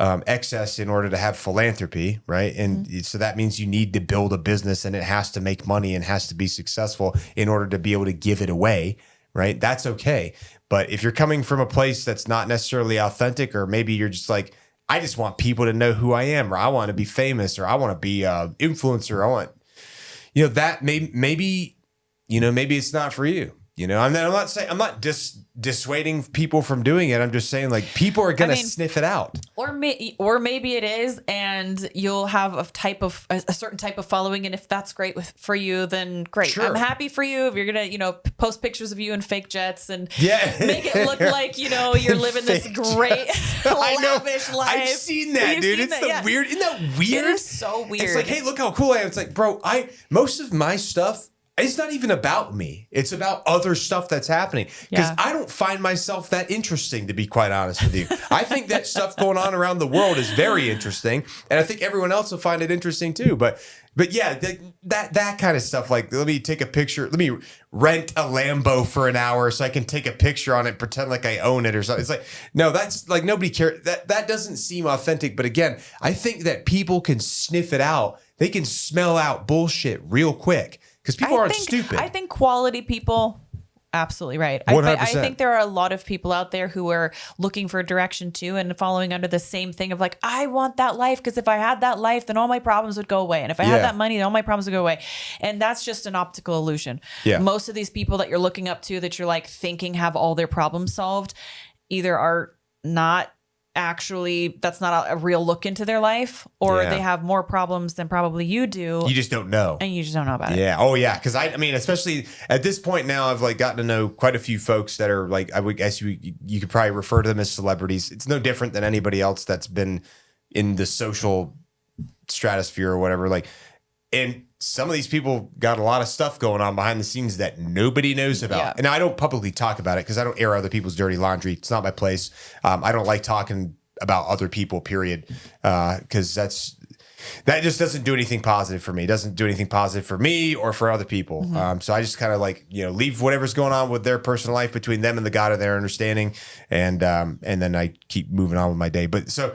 excess in order to have philanthropy, right? And so that means you need to build a business, and it has to make money and has to be successful in order to be able to give it away. Right? That's okay. But if you're coming from a place that's not necessarily authentic, or maybe you're just like, I just want people to know who I am, or I want to be famous, or I want to be an influencer. I want, that maybe it's not for you. I'm not dissuading people from doing it. I'm just saying like people are going to sniff it out. Or maybe it is, and you'll have a certain type of following. And if that's great for you, then great. Sure. I'm happy for you. If you're going to, post pictures of you in fake jets and make it look like, you're living this great lavish life. I've seen that, dude. Weird. Isn't that weird? It is so weird. It's like, hey, look how cool I am. It's like, bro, most of my stuff, it's not even about me. It's about other stuff that's happening. Because I don't find myself that interesting, to be quite honest with you. I think that stuff going on around the world is very interesting. And I think everyone else will find it interesting too. But yeah, that kind of stuff, like, let me take a picture. Let me rent a Lambo for an hour so I can take a picture on it, pretend like I own it or something. It's like, no, that's like, nobody cares. That doesn't seem authentic. But again, I think that people can sniff it out. They can smell out bullshit real quick. because people aren't stupid. I think quality people. Absolutely right. I 100%. think there are a lot of people out there who are looking for direction too and following under the same thing of like, I want that life because if I had that life, then all my problems would go away. And if I had that money, then all my problems would go away. And that's just an optical illusion. Yeah. Most of these people that you're looking up to that you're like thinking have all their problems solved either are not actually, that's not a real look into their life, or they have more problems than probably you do. You just don't know. And you just don't know about it. Yeah. Oh yeah. Cause I mean, especially at this point now, I've like gotten to know quite a few folks that are like, I would guess you could probably refer to them as celebrities. It's no different than anybody else that's been in the social stratosphere or whatever. Like, and some of these people got a lot of stuff going on behind the scenes that nobody knows about. Yeah. And I don't publicly talk about it because I don't air other people's dirty laundry. It's not my place. I don't like talking about other people, period. Because that just doesn't do anything positive for me. It doesn't do anything positive for me or for other people. So I just kind of like, leave whatever's going on with their personal life between them and the God of their understanding. And then I keep moving on with my day. But so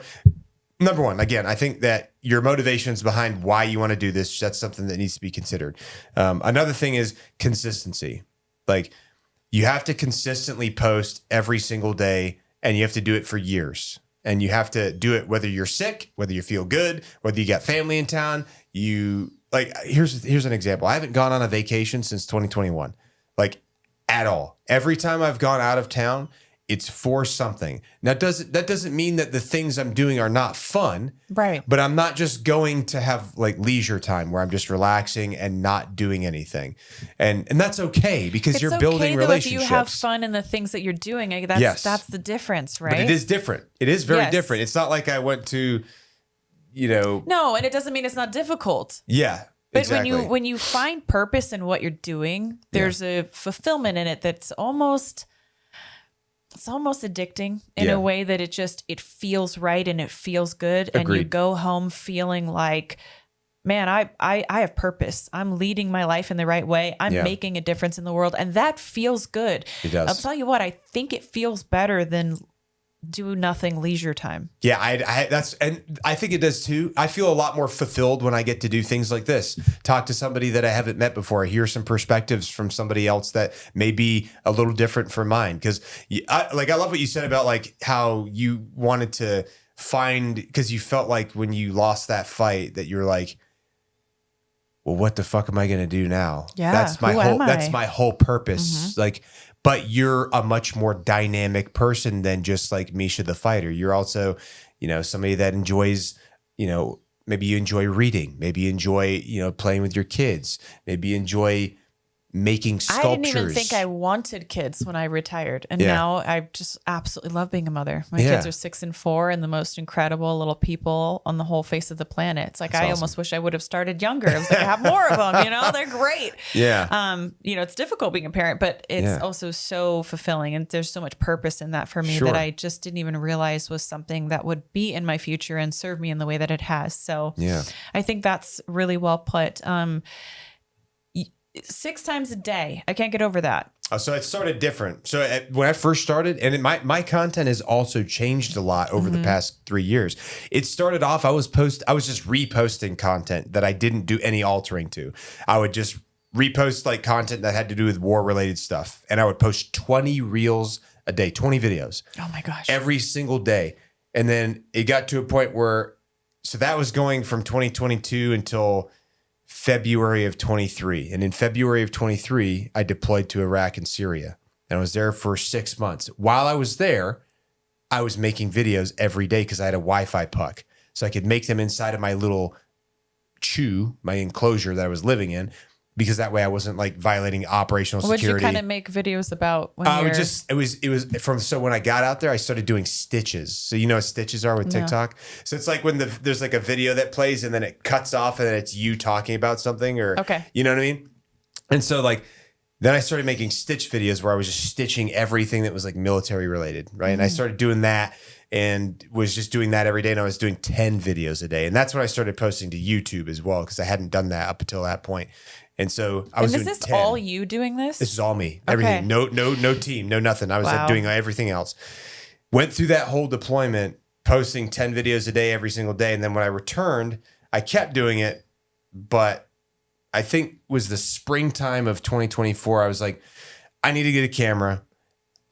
number one, again, I think that your motivations behind why you want to do this, that's something that needs to be considered. Another thing is consistency. Like you have to consistently post every single day and you have to do it for years. And you have to do it whether you're sick, whether you feel good, whether you got family in town. Here's an example. I haven't gone on a vacation since 2021, like at all. Every time I've gone out of town, it's for something. Now, that doesn't mean that the things I'm doing are not fun, right? But I'm not just going to have like leisure time where I'm just relaxing and not doing anything, and that's okay because you're building relationships. If you have fun in the things that you're doing, that's the difference, right? But it is different. It is very different. It's not like I went to, No, and it doesn't mean it's not difficult. Yeah. But exactly. when you find purpose in what you're doing, there's a fulfillment in it that's almost addicting in a way that it feels right and it feels good. Agreed. And you go home feeling like, man, I have purpose. I'm leading my life in the right way. I'm making a difference in the world. And that feels good. It does. I'll tell you what, I think it feels better than do nothing leisure time. Yeah, and I think it does too. I feel a lot more fulfilled when I get to do things like this. Talk to somebody that I haven't met before. Hear some perspectives from somebody else that may be a little different from mine. Because I love what you said about like how you wanted to find, because you felt like when you lost that fight that you're like, well, what the fuck am I going to do now? Yeah, that's my whole purpose. Mm-hmm. Like, but you're a much more dynamic person than just like Miesha the fighter. You're also, somebody that enjoys, maybe you enjoy reading, maybe you enjoy, playing with your kids, maybe you enjoy making sculptures. I didn't even think I wanted kids when I retired. And now I just absolutely love being a mother. My kids are 6 and 4 and the most incredible little people on the whole face of the planet. It's like, that's awesome. Almost wish I would have started younger. I was like, I have more of them, they're great. Yeah. It's difficult being a parent, but it's also so fulfilling. And there's so much purpose in that for me that I just didn't even realize was something that would be in my future and serve me in the way that it has. So I think that's really well put. 6 times a day. I can't get over that. Oh, so it's sort of different. So when I first started, and my content has also changed a lot over the past 3 years. It started off, I was just reposting content that I didn't do any altering to. I would just repost like content that had to do with war related stuff. And I would post 20 reels a day, 20 videos. Oh my gosh. Every single day. And then it got to a point where, so that was going from 2022 until February of 23. And in February of 23, I deployed to Iraq and Syria. And I was there for 6 months. While I was there, I was making videos every day because I had a Wi-Fi puck. So I could make them inside of my little my enclosure that I was living in, because that way I wasn't like violating operational security. What did you kind of make videos about? When so when I got out there, I started doing stitches. So you know what stitches are with TikTok? So it's like when there's like a video that plays and then it cuts off and then it's you talking about something, or, you know what I mean? And so like, then I started making stitch videos where I was just stitching everything that was like military related, right? And I started doing that and was just doing that every day. And I was doing 10 videos a day. And that's when I started posting to YouTube as well, because I hadn't done that up until that point. And so I was doing 10. Is this all you doing this? This is all me. Everything. No team, no nothing. I was like doing everything else. Went through that whole deployment, posting 10 videos a day every single day. And then when I returned, I kept doing it, but I think was the springtime of 2024. I was like, I need to get a camera.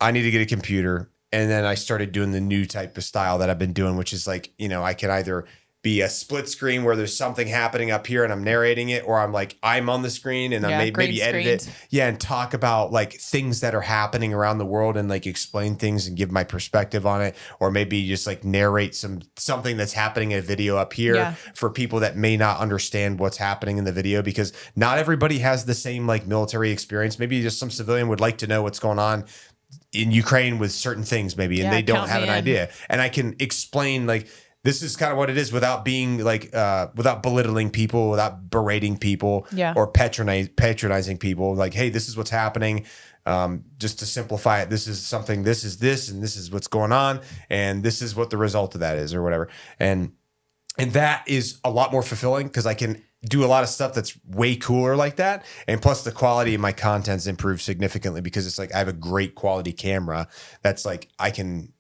I need to get a computer. And then I started doing the new type of style that I've been doing, which is like, I can either be a split screen where there's something happening up here and I'm narrating it, or I'm on the screen and I maybe edit it. Yeah. And talk about like things that are happening around the world and like explain things and give my perspective on it. Or maybe just like narrate something that's happening in a video up here for people that may not understand what's happening in the video, because not everybody has the same like military experience. Maybe just some civilian would like to know what's going on in Ukraine with certain things maybe, and they don't have an idea. And I can explain like, this is kind of what it is without being like, without belittling people, without berating people or patronizing people. Like, hey, this is what's happening. Just to simplify it, this is something, this is this, and this is what's going on. And this is what the result of that is or whatever. And that is a lot more fulfilling because I can do a lot of stuff that's way cooler like that. And plus the quality of my content's improved significantly because it's like I have a great quality camera that's like I can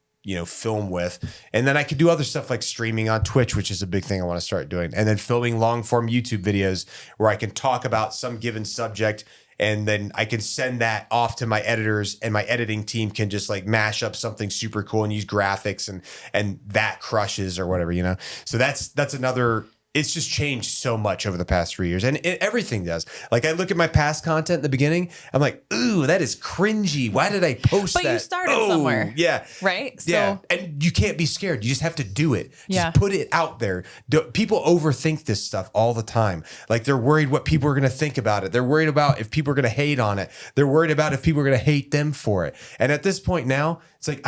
film with. And then I could do other stuff like streaming on Twitch, which is a big thing I want to start doing. And then filming long form YouTube videos where I can talk about some given subject. And then I can send that off to my editors and my editing team can just like mash up something super cool and use graphics and that crushes or whatever, So that's another. It's just changed so much over the past 3 years, and everything does. Like I look at my past content in the beginning, I'm like, ooh, that is cringy. Why did I post that? But you started somewhere. Yeah. Right? Yeah. So, and you can't be scared. You just have to do it. Just put it out there. People overthink this stuff all the time. Like they're worried what people are going to think about it. They're worried about if people are going to hate on it. They're worried about if people are going to hate them for it. And at this point now, it's like,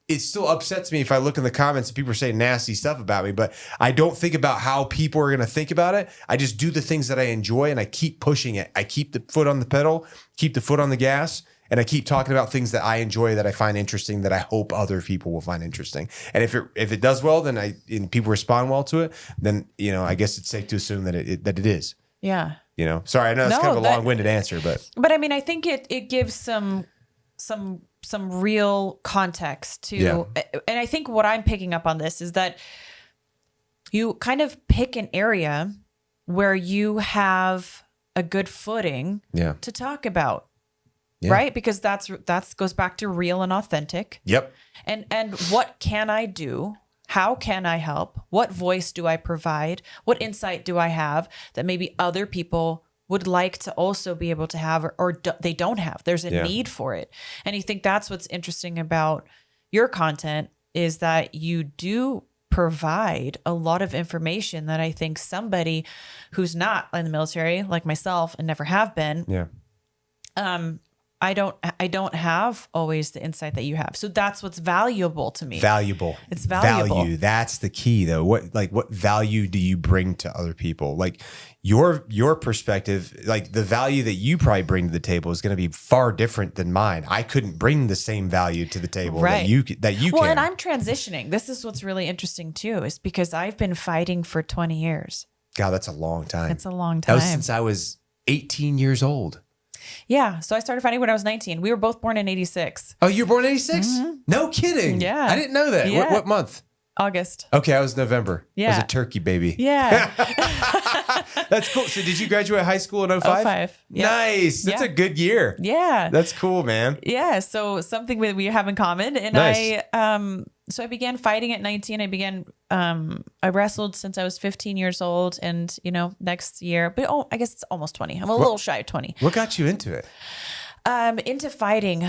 it still upsets me if I look in the comments and people are saying nasty stuff about me, but I don't think about how people are going to think about it. I just do the things that I enjoy and I keep pushing it. I keep the foot on the pedal, keep the foot on the gas, and I keep talking about things that I enjoy, that I find interesting, that I hope other people will find interesting. And if it does well, then and people respond well to it, then, I guess it's safe to assume that it is. Yeah. Sorry, I know that's kind of a long-winded answer, but I mean, I think it gives some real context to, and I think what I'm picking up on this is that you kind of pick an area where you have a good footing to talk about, right? Because that's goes back to real and authentic. Yep. And what can I do? How can I help? What voice do I provide? What insight do I have that maybe other people would like to also be able to have, or they don't have? There's a need for it. And I think that's what's interesting about your content is that you do provide a lot of information that I think somebody who's not in the military, like myself, and never have been, I don't have always the insight that you have. So that's what's valuable to me. Valuable. It's valuable. Value. That's the key though. What value do you bring to other people? Like your perspective, like the value that you probably bring to the table is going to be far different than mine. I couldn't bring the same value to the table that you can. Well, and I'm transitioning. This is what's really interesting too, is because I've been fighting for 20 years. God, that's a long time. It's a long time. That was since I was 18 years old. Yeah. So I started fighting when I was 19. We were both born in 86. Oh, you were born in 86? Mm-hmm. No kidding. Yeah. I didn't know that. Yeah. What month? August. Okay, I was November. Yeah. I was a turkey baby. Yeah. That's cool. So did you graduate high school in 05? 05. Yep. Nice. That's a good year. Yeah. That's cool, man. Yeah. So something that we have in common. And nice. So I began fighting at 19. I wrestled since I was 15 years old, and next year, but I guess it's almost 20. I'm a little shy of 20. What got you into it? Into fighting,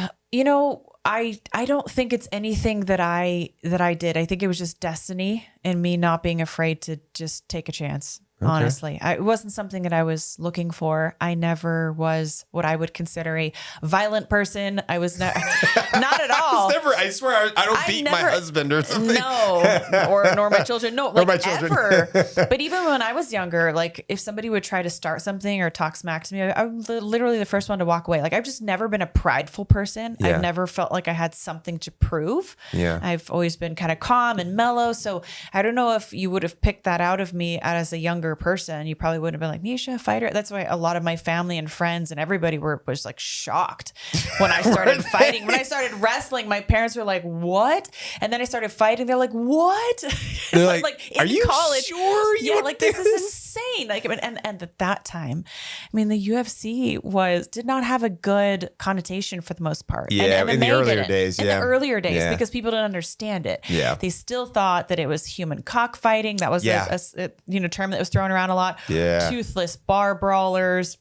I don't think it's anything that I did. I think it was just destiny and me not being afraid to just take a chance. Okay. Honestly, it wasn't something that I was looking for. I never was what I would consider a violent person. I was not at all. I swear, I don't beat my husband or something. No, nor my children. No, like my children. Ever. But even when I was younger, like if somebody would try to start something or talk smack to me, I'm literally the first one to walk away. Like I've just never been a prideful person. Yeah. I've never felt like I had something to prove. Yeah. I've always been kind of calm and mellow. So I don't know if you would have picked that out of me as a younger person. You probably wouldn't have been like, Miesha, fighter. That's why a lot of my family and friends and everybody was like shocked when I started fighting. When I started wrestling, my parents parents were like, what? And then I started fighting. They're like, what? They're like, in are you college. sure? Yeah, like this is insane. Like, and at that time, I mean, the UFC did not have a good connotation for the most part. Yeah, and in the earlier days. In the earlier days, because people didn't understand it. Yeah. They still thought that it was human cockfighting. That was a term that was thrown around a lot. Yeah. Toothless bar brawlers.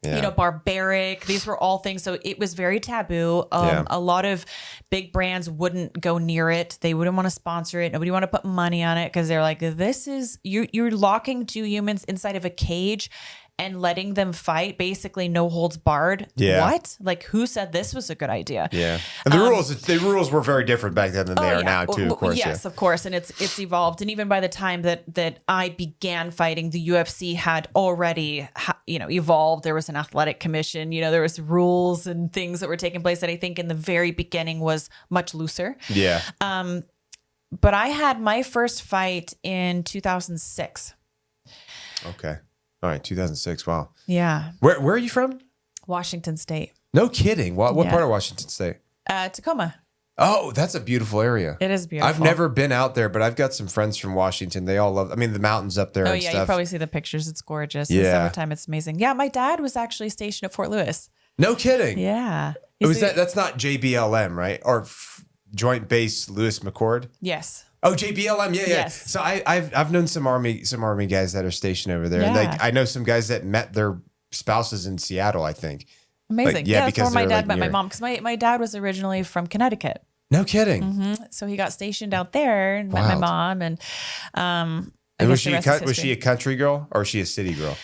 Yeah. Barbaric. These were all things. So it was very taboo. A lot of big brands wouldn't go near it. They wouldn't want to sponsor it. Nobody want to put money on it because they're like, this is, you're locking two humans inside of a cage and letting them fight, basically no holds barred. Yeah. What? Like, who said this was a good idea? Yeah. And the rules were very different back then than they are now too, of course. Yes, of course. And it's evolved. And even by the time that I began fighting, the UFC had already, evolved. There was an athletic commission, there was rules and things that were taking place that I think in the very beginning was much looser. Yeah. But I had my first fight in 2006. Okay. All right, 2006. Wow. Yeah. Where are you from? Washington State. No kidding. What part of Washington State? Tacoma. Oh, that's a beautiful area. It is beautiful. I've never been out there, but I've got some friends from Washington. They all love, the mountains up there and stuff. You probably see the pictures. It's gorgeous. Yeah. In the summertime, it's amazing. Yeah, my dad was actually stationed at Fort Lewis. No kidding. Yeah. That's not JBLM, right? Or Joint Base Lewis McChord? Yes. Oh, JBLM, yeah. Yes. So I've known some army guys that are stationed over there. Yeah. And I know some guys that met their spouses in Seattle, I think. Amazing. Like, that's where my dad met my mom, because my dad was originally from Connecticut. No kidding. Mm-hmm. So he got stationed out there and met my mom. And was she a country girl or was she a city girl?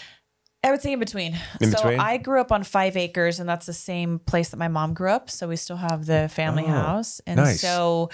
I would say in between. I grew up on 5 acres, and that's the same place that my mom grew up. So we still have the family house. And nice. But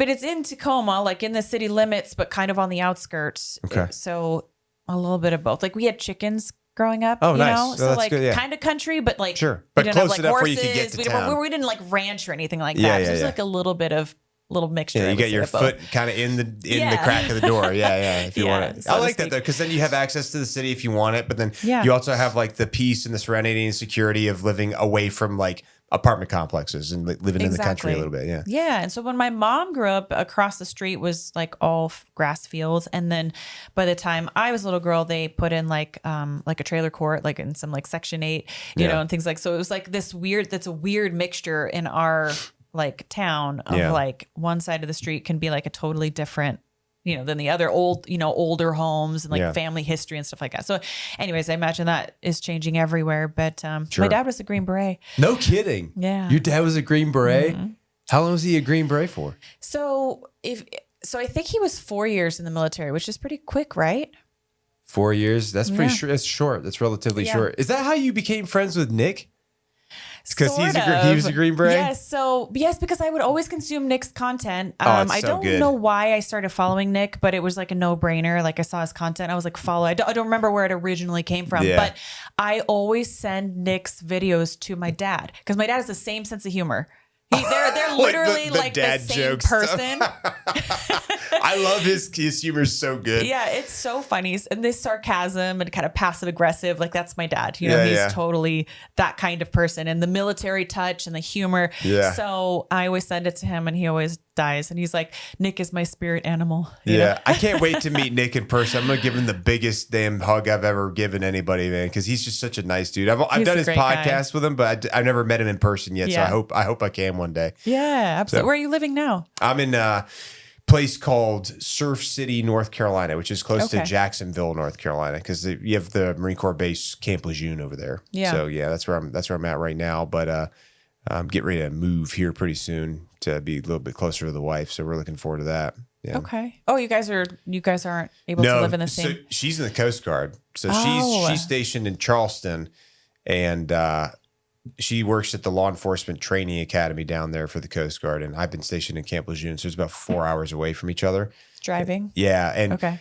it's in Tacoma, like in the city limits, but kind of on the outskirts. Okay. So a little bit of both. Like we had chickens growing up. Oh, nice. Know? So that's like good, yeah. kind of country, but like sure. But we didn't close have, like, enough horses. where you could get to town. We didn't like ranch or anything like Yeah, that. So it was like a little bit of little mixture. Yeah, you get your foot kind of in the crack of the door. Yeah, if you want it. I like that though, because then you have access to the city if you want it, but then you also have like the peace and the serenity and security of living away from like apartment complexes and living in the country a little bit. Yeah. Yeah. And so when my mom grew up, across the street was like all grass fields. And then by the time I was a little girl, they put in like a trailer court, like in some like Section 8, you know, and things like, so it was like that's a weird mixture in our like town of like one side of the street can be like a totally different, than the other older homes and like family history and stuff like that. So anyways, I imagine that is changing everywhere. But my dad was a Green Beret. No kidding. Yeah. Your dad was a Green Beret? Mm-hmm. How long was he a Green Beret for? So I think he was 4 years in the military, which is pretty quick, right? 4 years? That's pretty short. That's short. That's relatively short. Is that how you became friends with Nick? Because he was a Green Beret? Yes, because I would always consume Nick's content. It's I don't good. know why I started following Nick, but it was like a no-brainer. Like I saw his content. I was like, follow. I don't remember where it originally came from, but I always send Nick's videos to my dad because my dad has the same sense of humor. They're literally like the same person. I love his humor so good. Yeah, it's so funny. And this sarcasm and kind of passive aggressive, like that's my dad. He's totally that kind of person. And the military touch and the humor. Yeah. So I always send it to him and he always dies. And he's like, Nick is my spirit animal. You know? I can't wait to meet Nick in person. I'm going to give him the biggest damn hug I've ever given anybody, man, because he's just such a nice dude. I've done his podcast with him, but I've never met him in person yet. So I hope I can one day. Yeah, absolutely. So, where are you living now? I'm in a place called Surf City, North Carolina, which is close to Jacksonville, North Carolina, because you have the Marine Corps base Camp Lejeune over there. Yeah. So that's where I'm at right now. But I'm getting ready to move here pretty soon to be a little bit closer to the wife. So we're looking forward to that. Yeah. Okay. Oh, you guys aren't able to live in the same. So she's in the Coast Guard. So she's stationed in Charleston, and she works at the Law Enforcement Training Academy down there for the Coast Guard. And I've been stationed in Camp Lejeune. So it's about 4 hours away from each other. Driving? Yeah. And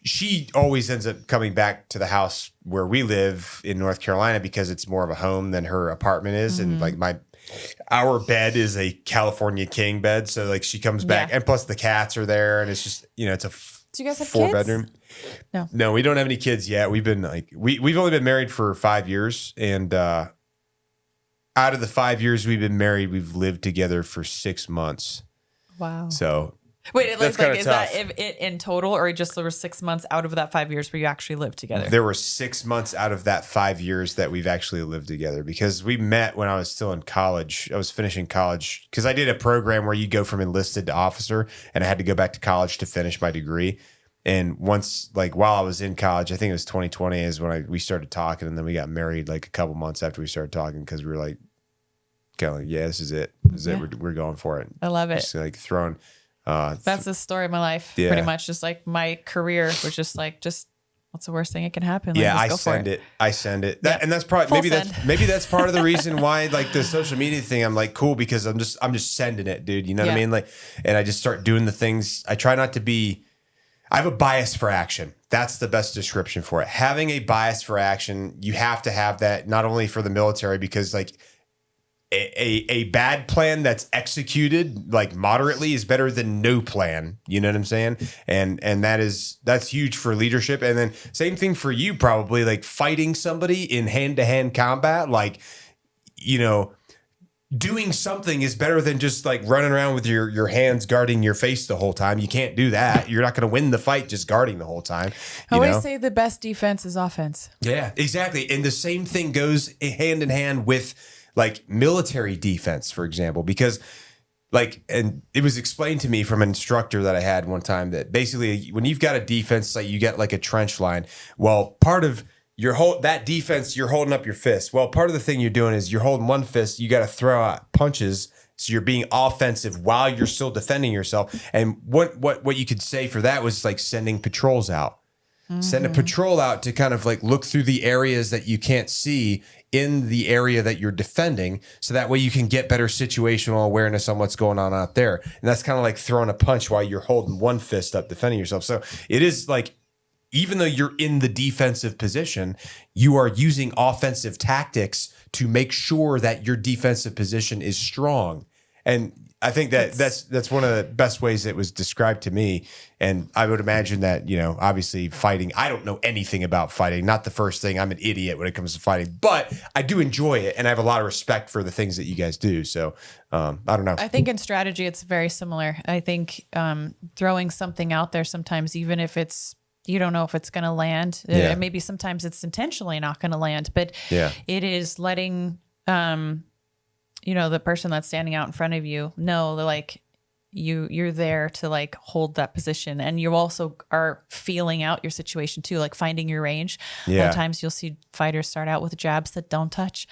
she always ends up coming back to the house where we live in North Carolina because it's more of a home than her apartment is. Mm-hmm. And like our bed is a California king bed. So like she comes back and plus the cats are there and it's just, it's a do you guys have 4-bedroom. No. No, we don't have any kids yet. We've been we've only been married for 5 years and out of the 5 years we've been married, we've lived together for 6 months. Wow. So wait, that's like kinda is tough. that it in total, or just there were 6 months out of that 5 years where you actually lived together? There were 6 months out of that 5 years that we've actually lived together, because we met when I was still in college. I was finishing college because I did a program where you go from enlisted to officer, and I had to go back to college to finish my degree. And once, like while I was in college, I think it was 2020 is when we started talking, and then we got married like a couple months after we started talking, because we were like, kind of like, yeah, this is it. This is it. We're going for it. I love it. Just like throwing. That's the story of my life. Yeah. Pretty much just like my career was just like, what's the worst thing that can happen? Like, Yeah, just I go for send it. I send it. Yeah. And that's probably Full maybe that's part of the reason why, like, the social media thing, I'm like, cool, because I'm just sending it, dude. You know what I Yeah. mean? Like, and I just start doing the things. I try not to be. I have a bias for action. That's the best description for it. Having a bias for action, you have to have that, not only for the military, because like a bad plan that's executed like moderately is better than no plan. You know what I'm saying? And that's huge for leadership. And then same thing for you, probably, like fighting somebody in hand-to-hand combat, like, you know, doing something is better than just like running around with your hands guarding your face the whole time. You can't do that. You're not going to win the fight just guarding the whole time. I always say the best defense is offense. Yeah, exactly. And the same thing goes hand in hand with like military defense, for example, because like, and it was explained to me from an instructor that I had one time that basically when you've got a defense, like you get like a trench line. Well, part of that defense, you're holding up your fist. Well, part of the thing you're doing is you're holding one fist. You got to throw out punches. So you're being offensive while you're still defending yourself. And what you could say for that was like sending patrols out. Mm-hmm. Send a patrol out to kind of like look through the areas that you can't see in the area that you're defending. So that way you can get better situational awareness on what's going on out there. And that's kind of like throwing a punch while you're holding one fist up defending yourself. So it is like, even though you're in the defensive position, you are using offensive tactics to make sure that your defensive position is strong. And I think that's one of the best ways it was described to me. And I would imagine that, you know, obviously fighting, I don't know anything about fighting. Not the first thing. I'm an idiot when it comes to fighting, but I do enjoy it. And I have a lot of respect for the things that you guys do. So I don't know. I think in strategy, it's very similar. I think throwing something out there sometimes, even if you don't know if it's going to land. Yeah. Maybe sometimes it's intentionally not going to land, but it is letting, the person that's standing out in front of you know, like you're there to like hold that position. And you also are feeling out your situation too, like finding your range. A lot of times you'll see fighters start out with jabs that don't touch.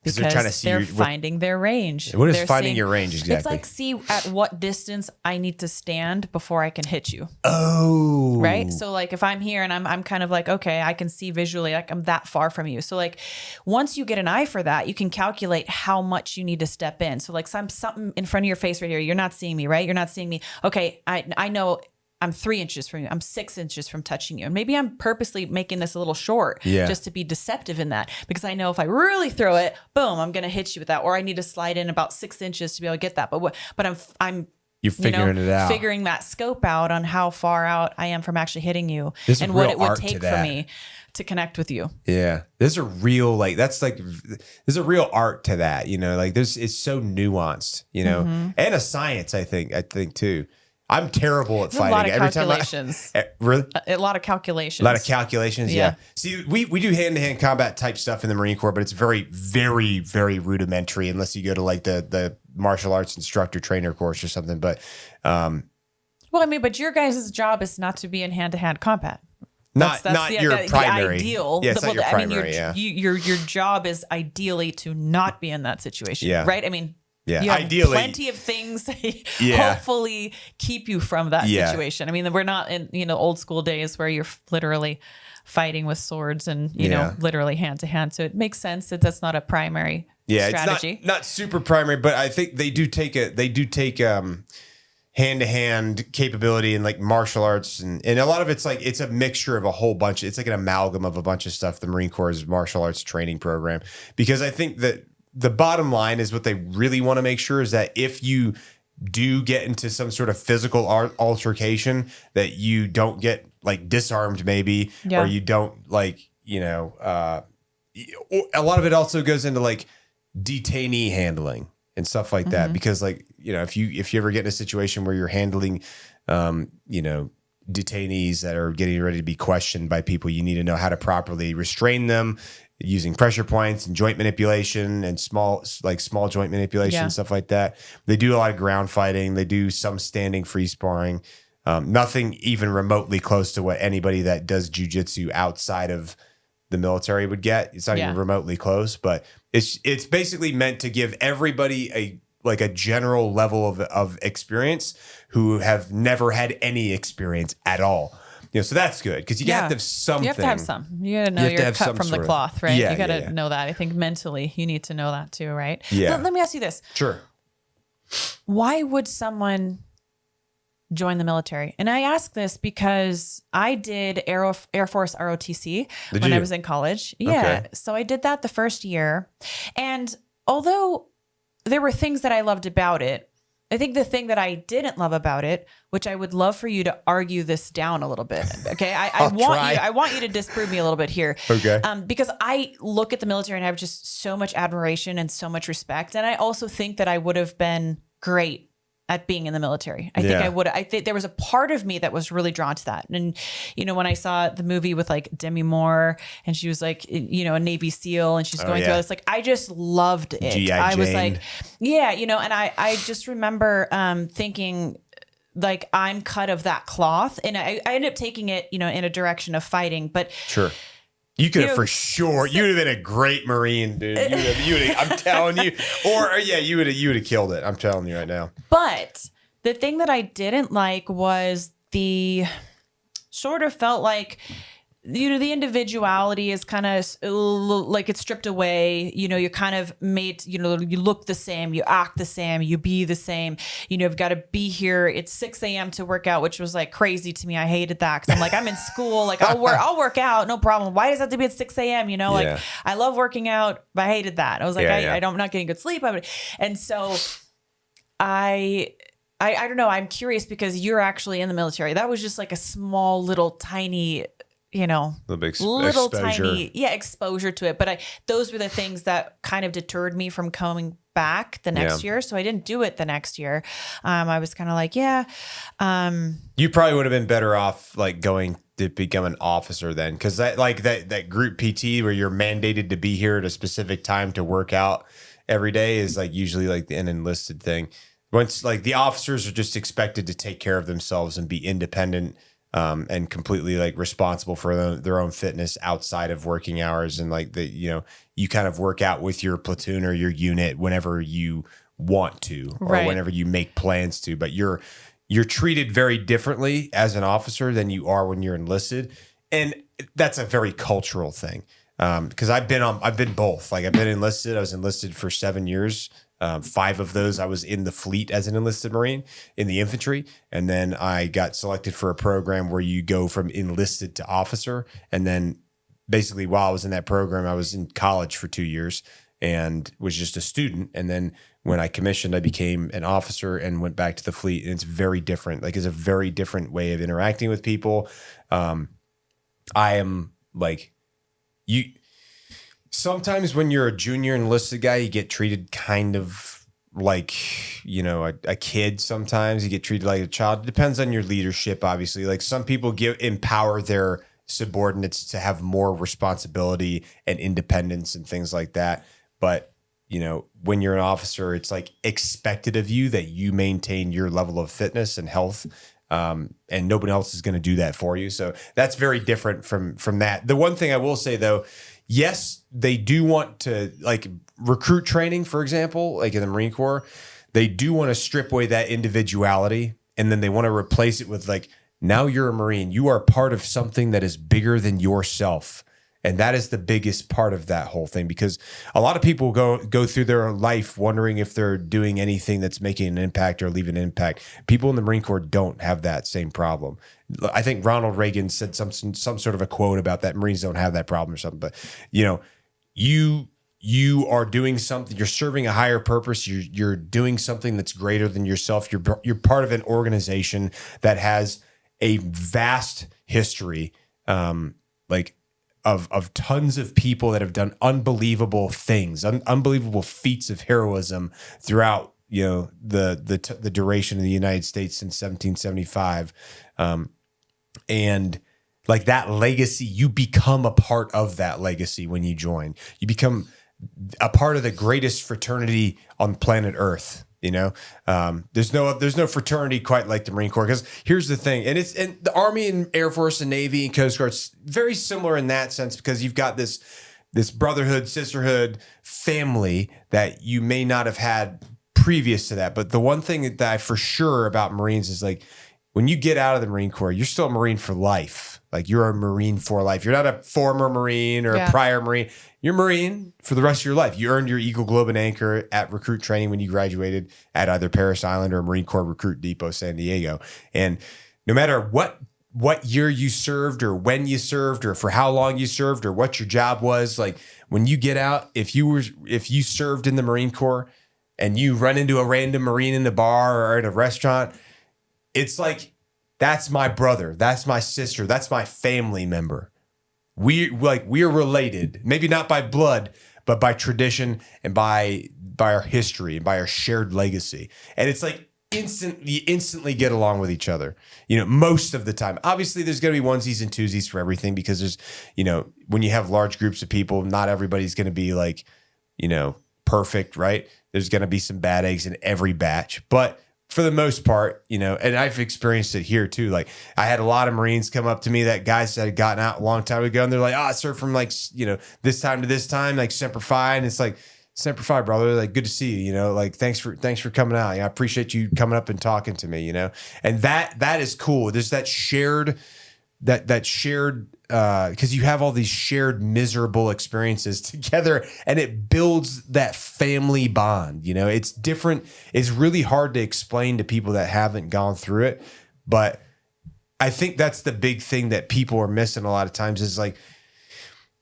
Because they're trying to see finding their range. What is finding your range exactly? It's like, see at what distance I need to stand before I can hit you. Oh. Right? So like if I'm here and I'm kind of like, okay, I can see visually, like I'm that far from you. So like once you get an eye for that, you can calculate how much you need to step in. So like something in front of your face right here, you're not seeing me, right? You're not seeing me. Okay, I know I'm 3 inches from you. I'm 6 inches from touching you. And maybe I'm purposely making this a little short just to be deceptive in that, because I know if I really throw it, boom, I'm going to hit you with that. Or I need to slide in about 6 inches to be able to get that. But I'm you're figuring it out, figuring that scope out on how far out I am from actually hitting you and what it would take for me to connect with you. Yeah. There's a real, there's a real art to that, you know, like it's so nuanced, you know, and a science, I think too. I'm terrible at fighting. A lot of calculations. Really? A lot of calculations. A lot of calculations, yeah. See, we do hand-to-hand combat type stuff in the Marine Corps, but it's very, very, very rudimentary unless you go to like the martial arts instructor trainer course or something. But well, I mean, but your guys' job is not to be in hand-to-hand combat. Not your primary. The ideal. Yeah, it's not your primary, your job is ideally to not be in that situation, right? I mean, yeah, you have ideally, plenty of things hopefully keep you from that situation. I mean, we're not in old school days where you're literally fighting with swords and you know literally hand to hand. So it makes sense that that's not a primary strategy. It's not super primary, but I think they do take hand-to-hand capability and like martial arts and a lot of it's like it's a mixture of a whole bunch. It's like an amalgam of a bunch of stuff. The Marine Corps' martial arts training program, because I think that the bottom line is what they really want to make sure is that if you do get into some sort of physical altercation, that you don't get like disarmed maybe, or you don't like, a lot of it also goes into like detainee handling and stuff like that. Because like, you know, if you ever get in a situation where you're handling, you know, detainees that are getting ready to be questioned by people, you need to know how to properly restrain them using pressure points and joint manipulation and small joint manipulation and stuff like that. They do a lot of ground fighting. They do some standing free sparring. Nothing even remotely close to what anybody that does jujitsu outside of the military would get. It's not even remotely close, but it's basically meant to give everybody a general level of experience who have never had any experience at all. You know, so that's good because you have to have something. You have to have some. You got to know you're cut from the cloth, right? You got to know that. I think mentally you need to know that too, right? Yeah. Let me ask you this. Sure. Why would someone join the military? And I ask this because I did Air Force ROTC when I was in college. Yeah. Okay. So I did that the first year. And although there were things that I loved about it, I think the thing that I didn't love about it, which I would love for you to argue this down a little bit. Okay. I want you to disprove me a little bit here. Okay. Because I look at the military and I have just so much admiration and so much respect. And I also think that I would have been great at being in the military. I think there was a part of me that was really drawn to that. And, you know, when I saw the movie with like Demi Moore and she was like, you know, a Navy SEAL and she's going through this, like, I just loved it. I was like, yeah, you know, and I just remember thinking like I'm cut of that cloth. And I ended up taking it, you know, in a direction of fighting, but sure. You could have for sure. You would have been a great Marine, dude. I'm telling you. Or you would have killed it. I'm telling you right now. But the thing that I didn't like was the sort of felt like, you know, the individuality is kind of like it's stripped away. You know, you're kind of made, you know, you look the same, you act the same, you be the same. You know, you've got to be here. It's 6 a.m. to work out, which was like crazy to me. I hated that because I'm like, I'm in school. Like I'll work out, no problem. Why does it have to be at 6 a.m.? You know, like I love working out, but I hated that. I was like, I'm not getting good sleep. And so I don't know. I'm curious because you're actually in the military. That was just like a small little tiny, you know, little tiny, exposure to it. But those were the things that kind of deterred me from coming back the next year. So I didn't do it the next year. I was kind of like, you probably would have been better off like going to become an officer then. Cause that group PT where you're mandated to be here at a specific time to work out every day is like usually like an enlisted thing. Once like the officers are just expected to take care of themselves and be independent, and completely like responsible for their own fitness outside of working hours. And like you kind of work out with your platoon or your unit whenever you want to, or whenever you make plans to, but you're treated very differently as an officer than you are when you're enlisted. And that's a very cultural thing. Cause I've been both. Like I've been enlisted. I was enlisted for 7 years. 5 of those, I was in the fleet as an enlisted Marine in the infantry. And then I got selected for a program where you go from enlisted to officer. And then basically while I was in that program, I was in college for 2 years and was just a student. And then when I commissioned, I became an officer and went back to the fleet. And it's very different. Like it's a very different way of interacting with people. I am like sometimes when you're a junior enlisted guy, you get treated kind of like, you know, a kid. Sometimes you get treated like a child. It depends on your leadership, obviously. Like some people empower their subordinates to have more responsibility and independence and things like that. But, you know, when you're an officer, it's like expected of you that you maintain your level of fitness and health. And nobody else is going to do that for you. So that's very different from that. The one thing I will say, though, yes, they do want to, like recruit training, for example, like in the Marine Corps, they do want to strip away that individuality. And then they want to replace it with like, now you're a Marine. You are part of something that is bigger than yourself. And that is the biggest part of that whole thing, because a lot of people go through their life wondering if they're doing anything that's making an impact or leaving an impact. People in the Marine Corps don't have that same problem. I think Ronald Reagan said some sort of a quote about that. Marines don't have that problem or something. But, you know, you are doing something. You're serving a higher purpose. You're doing something that's greater than yourself. You're part of an organization that has a vast history, like of tons of people that have done unbelievable things, unbelievable feats of heroism throughout, you know, the duration of the United States since 1775. And like that legacy, you become a part of that legacy when you join. You become a part of the greatest fraternity on planet Earth. You know, there's no fraternity quite like the Marine Corps, because here's the thing, and the Army and Air Force and Navy and Coast Guard's very similar in that sense, because you've got this brotherhood, sisterhood, family that you may not have had previous to that. But the one thing that I for sure about Marines is like, when you get out of the Marine Corps, you're still a Marine for life. Like you're a Marine for life. You're not a former Marine or a prior Marine. You're Marine for the rest of your life. You earned your Eagle, Globe, and Anchor at recruit training when you graduated at either Parris Island or Marine Corps Recruit Depot, San Diego. And no matter what year you served or when you served or for how long you served or what your job was, like when you get out, if you served in the Marine Corps and you run into a random Marine in the bar or at a restaurant, it's like, that's my brother, that's my sister, that's my family member. We are related, maybe not by blood, but by tradition and by our history and by our shared legacy. And it's like you instantly get along with each other, you know, most of the time. Obviously, there's going to be onesies and twosies for everything, because there's, you know, when you have large groups of people, not everybody's going to be like, you know, perfect, right? There's going to be some bad eggs in every batch, but for the most part, you know, and I've experienced it here too. Like I had a lot of Marines come up to me, that guys that had gotten out a long time ago, and they're like, I served from like, you know, this time to this time, like Semper Fi. And it's like, Semper Fi, brother, like good to see you, you know, like thanks for coming out. I appreciate you coming up and talking to me, you know, and that is cool. There's that shared, because you have all these shared miserable experiences together, and it builds that family bond. You know, it's different. It's really hard to explain to people that haven't gone through it. But I think that's the big thing that people are missing a lot of times is like,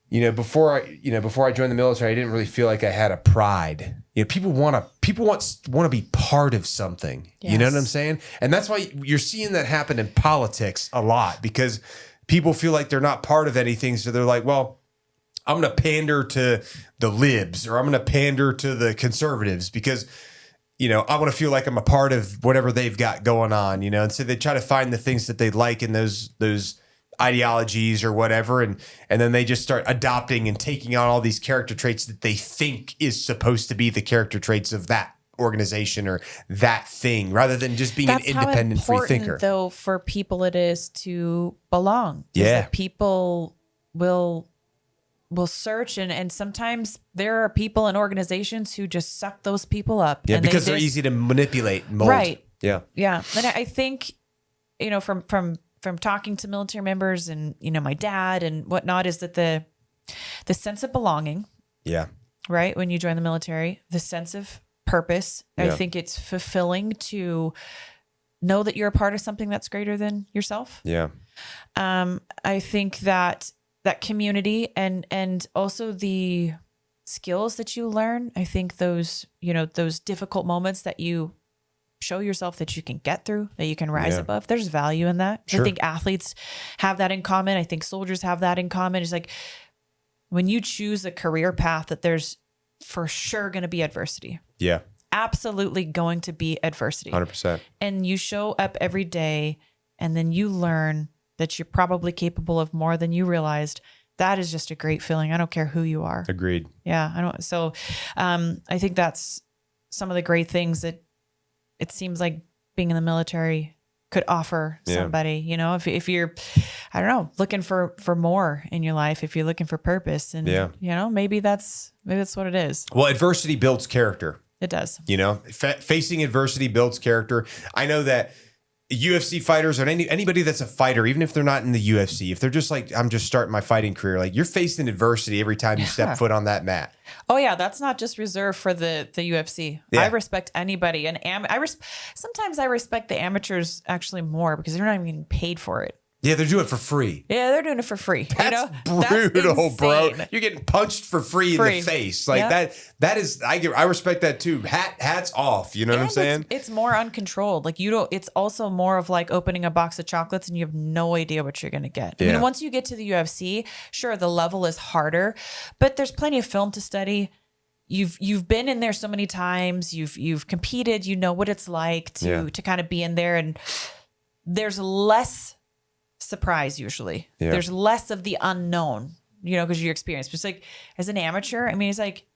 you know, before I joined the military, I didn't really feel like I had a pride. You know, people want to be part of something. Yes. You know what I'm saying? And that's why you're seeing that happen in politics a lot, because people feel like they're not part of anything. So they're like, well, I'm going to pander to the libs, or I'm going to pander to the conservatives because, you know, I want to feel like I'm a part of whatever they've got going on, you know? And so they try to find the things that they like in those ideologies or whatever. And then they just start adopting and taking on all these character traits that they think is supposed to be the character traits of that organization or that thing, rather than just being an independent free thinker. Though for people it is to belong. Yeah. That people will search, and sometimes there are people in organizations who just suck those people up. Yeah, and because they're easy to manipulate and mold. Right. Yeah. Yeah. And I think, you know, from talking to military members and, you know, my dad and whatnot, is that the sense of belonging. Yeah. Right. When you join the military, the sense of purpose. Yeah. I think it's fulfilling to know that you're a part of something that's greater than yourself. Yeah. I think that community and also the skills that you learn, I think those difficult moments that you show yourself that you can get through, that you can rise above, there's value in that. Sure. I think athletes have that in common. I think soldiers have that in common. It's like when you choose a career path, that there's for sure going to be adversity. Yeah. Absolutely going to be adversity. 100%. And you show up every day, and then you learn that you're probably capable of more than you realized. That is just a great feeling. I don't care who you are. Agreed. Yeah. I don't. So I think that's some of the great things that it seems like being in the military could offer somebody, you know, if you're, I don't know, looking for more in your life, if you're looking for purpose, and, you know, maybe that's what it is. Well, adversity builds character. It does. You know, facing adversity builds character. I know that UFC fighters or anybody that's a fighter, even if they're not in the UFC, if they're just like, I'm just starting my fighting career, like you're facing adversity every time you step foot on that mat. Oh yeah. That's not just reserved for the UFC. Yeah. I respect anybody. And sometimes I respect the amateurs actually more, because they're not even getting paid for it. Yeah, they're doing it for free. Yeah, they're doing it for free. That's That's brutal, bro. insane. You're getting punched for free in the face. Like that is I respect that too. Hats off. You know what I'm saying? It's more uncontrolled. Like it's also more of like opening a box of chocolates and you have no idea what you're gonna get. Yeah. I mean, once you get to the UFC, sure, the level is harder, but there's plenty of film to study. You've been in there so many times. You've competed. You know what it's like to kind of be in there, and there's less surprise usually. Yeah. There's less of the unknown, because you're experienced. But it's like as an amateur, I mean, it's like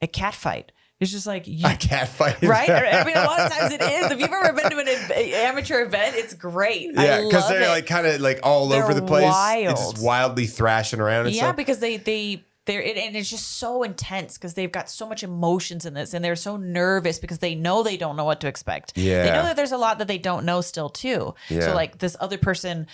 a cat fight. It's just like a cat fight, right? I mean, a lot of times it is. If you've ever been to an amateur event, it's great. Yeah, because they're like kind of like all over the place. Wild. It's just wildly thrashing around. And stuff. Because they're and it's just so intense because they've got so much emotions in this, and they're so nervous because they know they don't know what to expect. Yeah, they know that there's a lot that they don't know still too. Yeah. So like this other person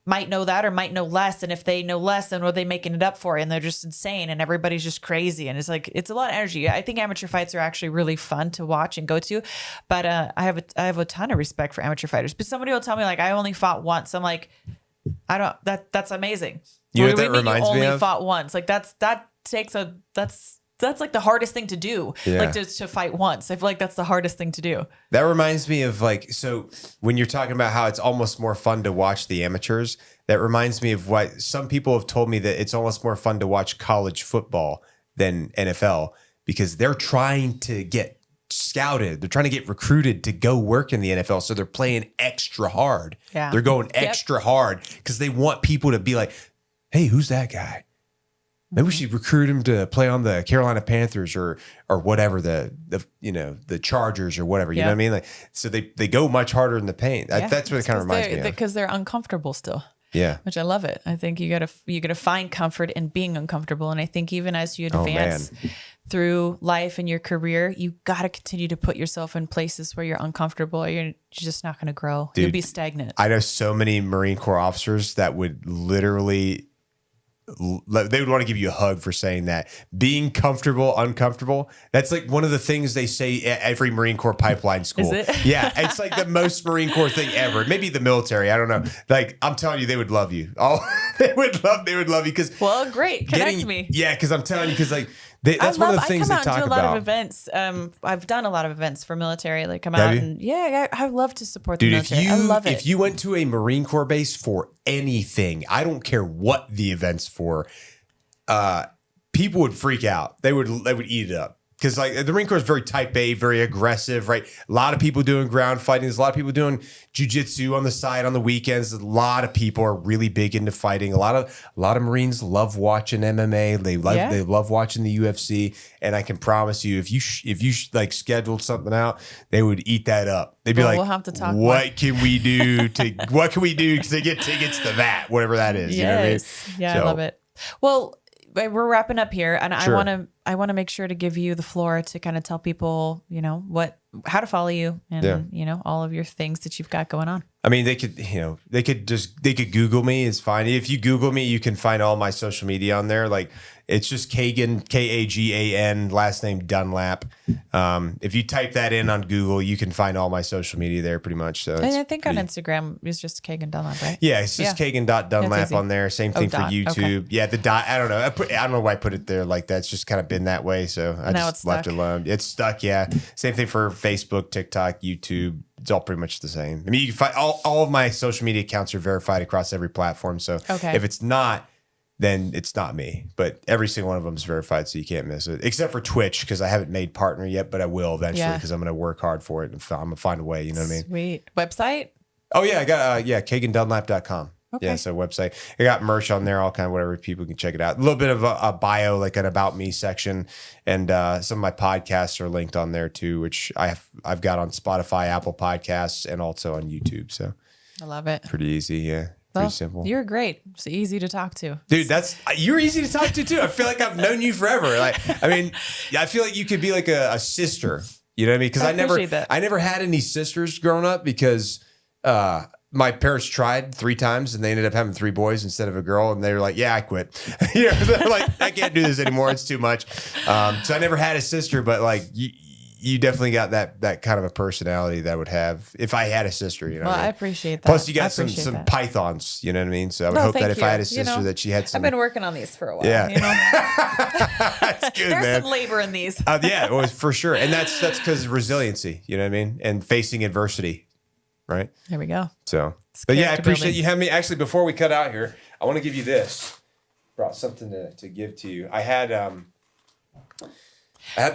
might know that or might know less, and if they know less, then what are they making it up for? And they're just insane, and everybody's just crazy, and it's a lot of energy. I think amateur fights are actually really fun to watch and go to, but I have a ton of respect for amateur fighters. But somebody will tell me like I only fought once. I'm like, I don't. That's amazing. You know what that do we mean reminds you me only of? fought once? Like that's like the hardest thing to do. Yeah. Like to fight once. I feel like that's the hardest thing to do. That reminds me of like, so when you're talking about how it's almost more fun to watch the amateurs, that reminds me of what some people have told me, that it's almost more fun to watch college football than NFL because they're trying to get scouted. They're trying to get recruited to go work in the NFL. So they're playing extra hard. Yeah. They're going extra hard because they want people to be like, hey, who's that guy? Maybe we should recruit him to play on the Carolina Panthers or whatever, the Chargers or whatever. You know what I mean? Like, so they go much harder in the paint. That's what it kind of reminds me of. Because they're uncomfortable still. Yeah. Which I love it. I think you gotta find comfort in being uncomfortable. And I think even as you advance through life and your career, you gotta continue to put yourself in places where you're uncomfortable or you're just not gonna grow. Dude, you'll be stagnant. I know so many Marine Corps officers that would literally, they would want to give you a hug for saying that. Being comfortable, uncomfortable. That's like one of the things they say at every Marine Corps pipeline school. Is it? Yeah. It's like the most Marine Corps thing ever. Maybe the military. I don't know. Like, I'm telling you, they would love you. They would love you because. Well, great. Connect me. Yeah. Because I'm telling you, because like, that's one of the things they talk about. I come out and do a lot of events. I've done a lot of events for military. Like come out and I love to support the military. I love it. If you went to a Marine Corps base for anything, I don't care what the event's for, people would freak out. They would eat it up. Because like the Marine Corps is very type A, very aggressive, right? A lot of people doing ground fighting. There's a lot of people doing jujitsu on the side on the weekends. A lot of people are really big into fighting. A lot of Marines love watching MMA. They love watching the UFC. And I can promise you, if you like scheduled something out, they would eat that up. They'd be like, we'll have to talk what can we do to get tickets to that, whatever that is. Yes. You know what I mean? Yeah, So, I love it. Well, we're wrapping up here, and Sure. I want to make sure to give you the floor to kind of tell people, how to follow you, and all of your things that you've got going on. I mean, they could Google me. It's fine. If you Google me, you can find all my social media on there. Like it's just Kagan, Kagan, last name Dunlap. If you type that in on Google, you can find all my social media there pretty much. So And I think on Instagram it's just Kagan Dunlap, right? yeah, it's just Kagan.Dunlap easy. on there. Same thing for dot. YouTube. Okay. Yeah, the dot. I don't know. I don't know why I put it there like that. It's just kind of been that way. So I Now just it's left it stuck. alone. It's stuck. Yeah. Same thing for Facebook, TikTok, YouTube. It's all pretty much the same. I mean, you can find all of my social media accounts are verified across every platform. So if it's not, then it's not me. But every single one of them is verified, so you can't miss it. Except for Twitch, because I haven't made partner yet, but I will eventually because I'm going to work hard for it and I'm going to find a way. You know what I mean? Sweet. Website? Oh, yeah. I got, KaganDunlap.com. Okay. Yeah, so website. I got merch on there, all kind of whatever. People can check it out. A little bit of a bio, like an about me section, and some of my podcasts are linked on there too, which I've got on Spotify, Apple Podcasts, and also on YouTube. So I love it. pretty easy, yeah, pretty simple. You're great. It's easy to talk to, Dude. You're easy to talk to too. I feel like I've known you forever. Like, I mean, I feel like you could be like a sister. You know what I mean? Because I never had any sisters growing up because. My parents tried 3 times and they ended up having 3 boys instead of a girl. And they were like, yeah, I quit. They're like, I can't do this anymore. It's too much. So I never had a sister, but like, you definitely got that kind of a personality that I would have if I had a sister. You know, Well, what I I mean? appreciate that. Plus, you I got some appreciate that. pythons. You know what I mean? So I would No, hope that thank if I had a you. sister, that she had some. I've been working on these for a while. Yeah. You know? That's good, There's man. some labor in these. Yeah, well, for sure, and that's because of resiliency. You know what I mean? And facing adversity, right? There we go. So, but yeah, I character appreciate building. you having me. Actually, before we cut out here, I want to give you this. Brought something to give to you. I had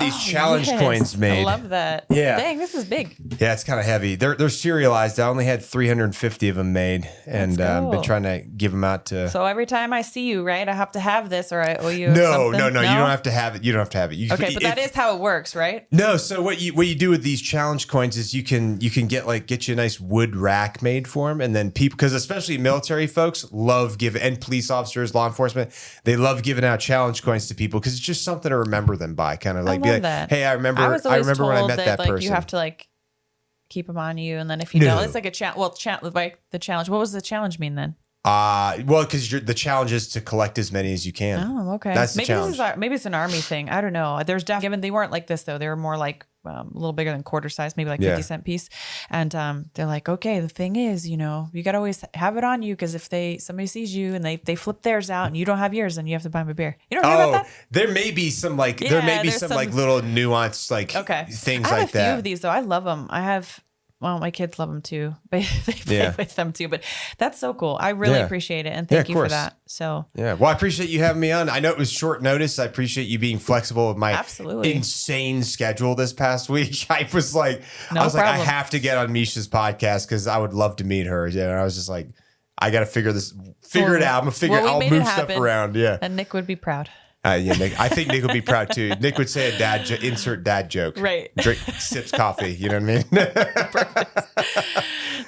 these challenge Yes. coins made. I love that. Yeah. Dang, this is big. Yeah, it's kind of heavy. They're serialized. I only had 350 of them made, and That's cool. been trying to give them out to. So every time I see you, right, I have to have this, or I owe you No, something? no, no. You don't have to have it. You don't have to have it. You, Okay, but that is how it works, right? No, so what you do with these challenge coins is you can get you a nice wood rack made for them, and then people, because especially military folks love giving, and police officers, law enforcement, they love giving out challenge coins to people because it's just something to remember them by. Kind of like, I be love like, that. hey, I remember was always when I told met that like, person. You have to like keep them on you, and then if you No. don't, it's like a challenge. Well, like the challenge. What was the challenge mean then? Well, because the challenge is to collect as many as you can. Oh, okay. That's the maybe challenge. maybe it's an army thing. I don't know. There's definitely given they weren't like this though. They were more like a little bigger than quarter size, maybe like 50-cent piece. And they're like, okay, the thing is, you know, you got to always have it on you because if somebody sees you and they flip theirs out and you don't have yours, then you have to buy them a beer. You don't hear about that? There may be some like Yeah, some there's like some- little nuanced like things I have like a few that. of these though. I love them. I have. Well, my kids love them too. They play Yeah. with them too. But that's so cool. I really Yeah. appreciate it, and Yeah, thank of you for course. that. So Yeah. Well, I appreciate you having me on. I know it was short notice. I appreciate you being flexible with my Absolutely. insane schedule this past week. I was like, No I problem. have to get on Miesha's podcast because I would love to meet her. Yeah. And I was just like, I got to figure it out. I'm gonna figure. Well, we I'll made it move stuff happen. around. Yeah. and Nick would be proud. Yeah, Nick. I think Nick would be proud too. Nick would say a insert dad joke. Right. Sips coffee. You know what I mean?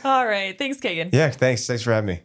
All right. Thanks, Kagan. Yeah. Thanks for having me.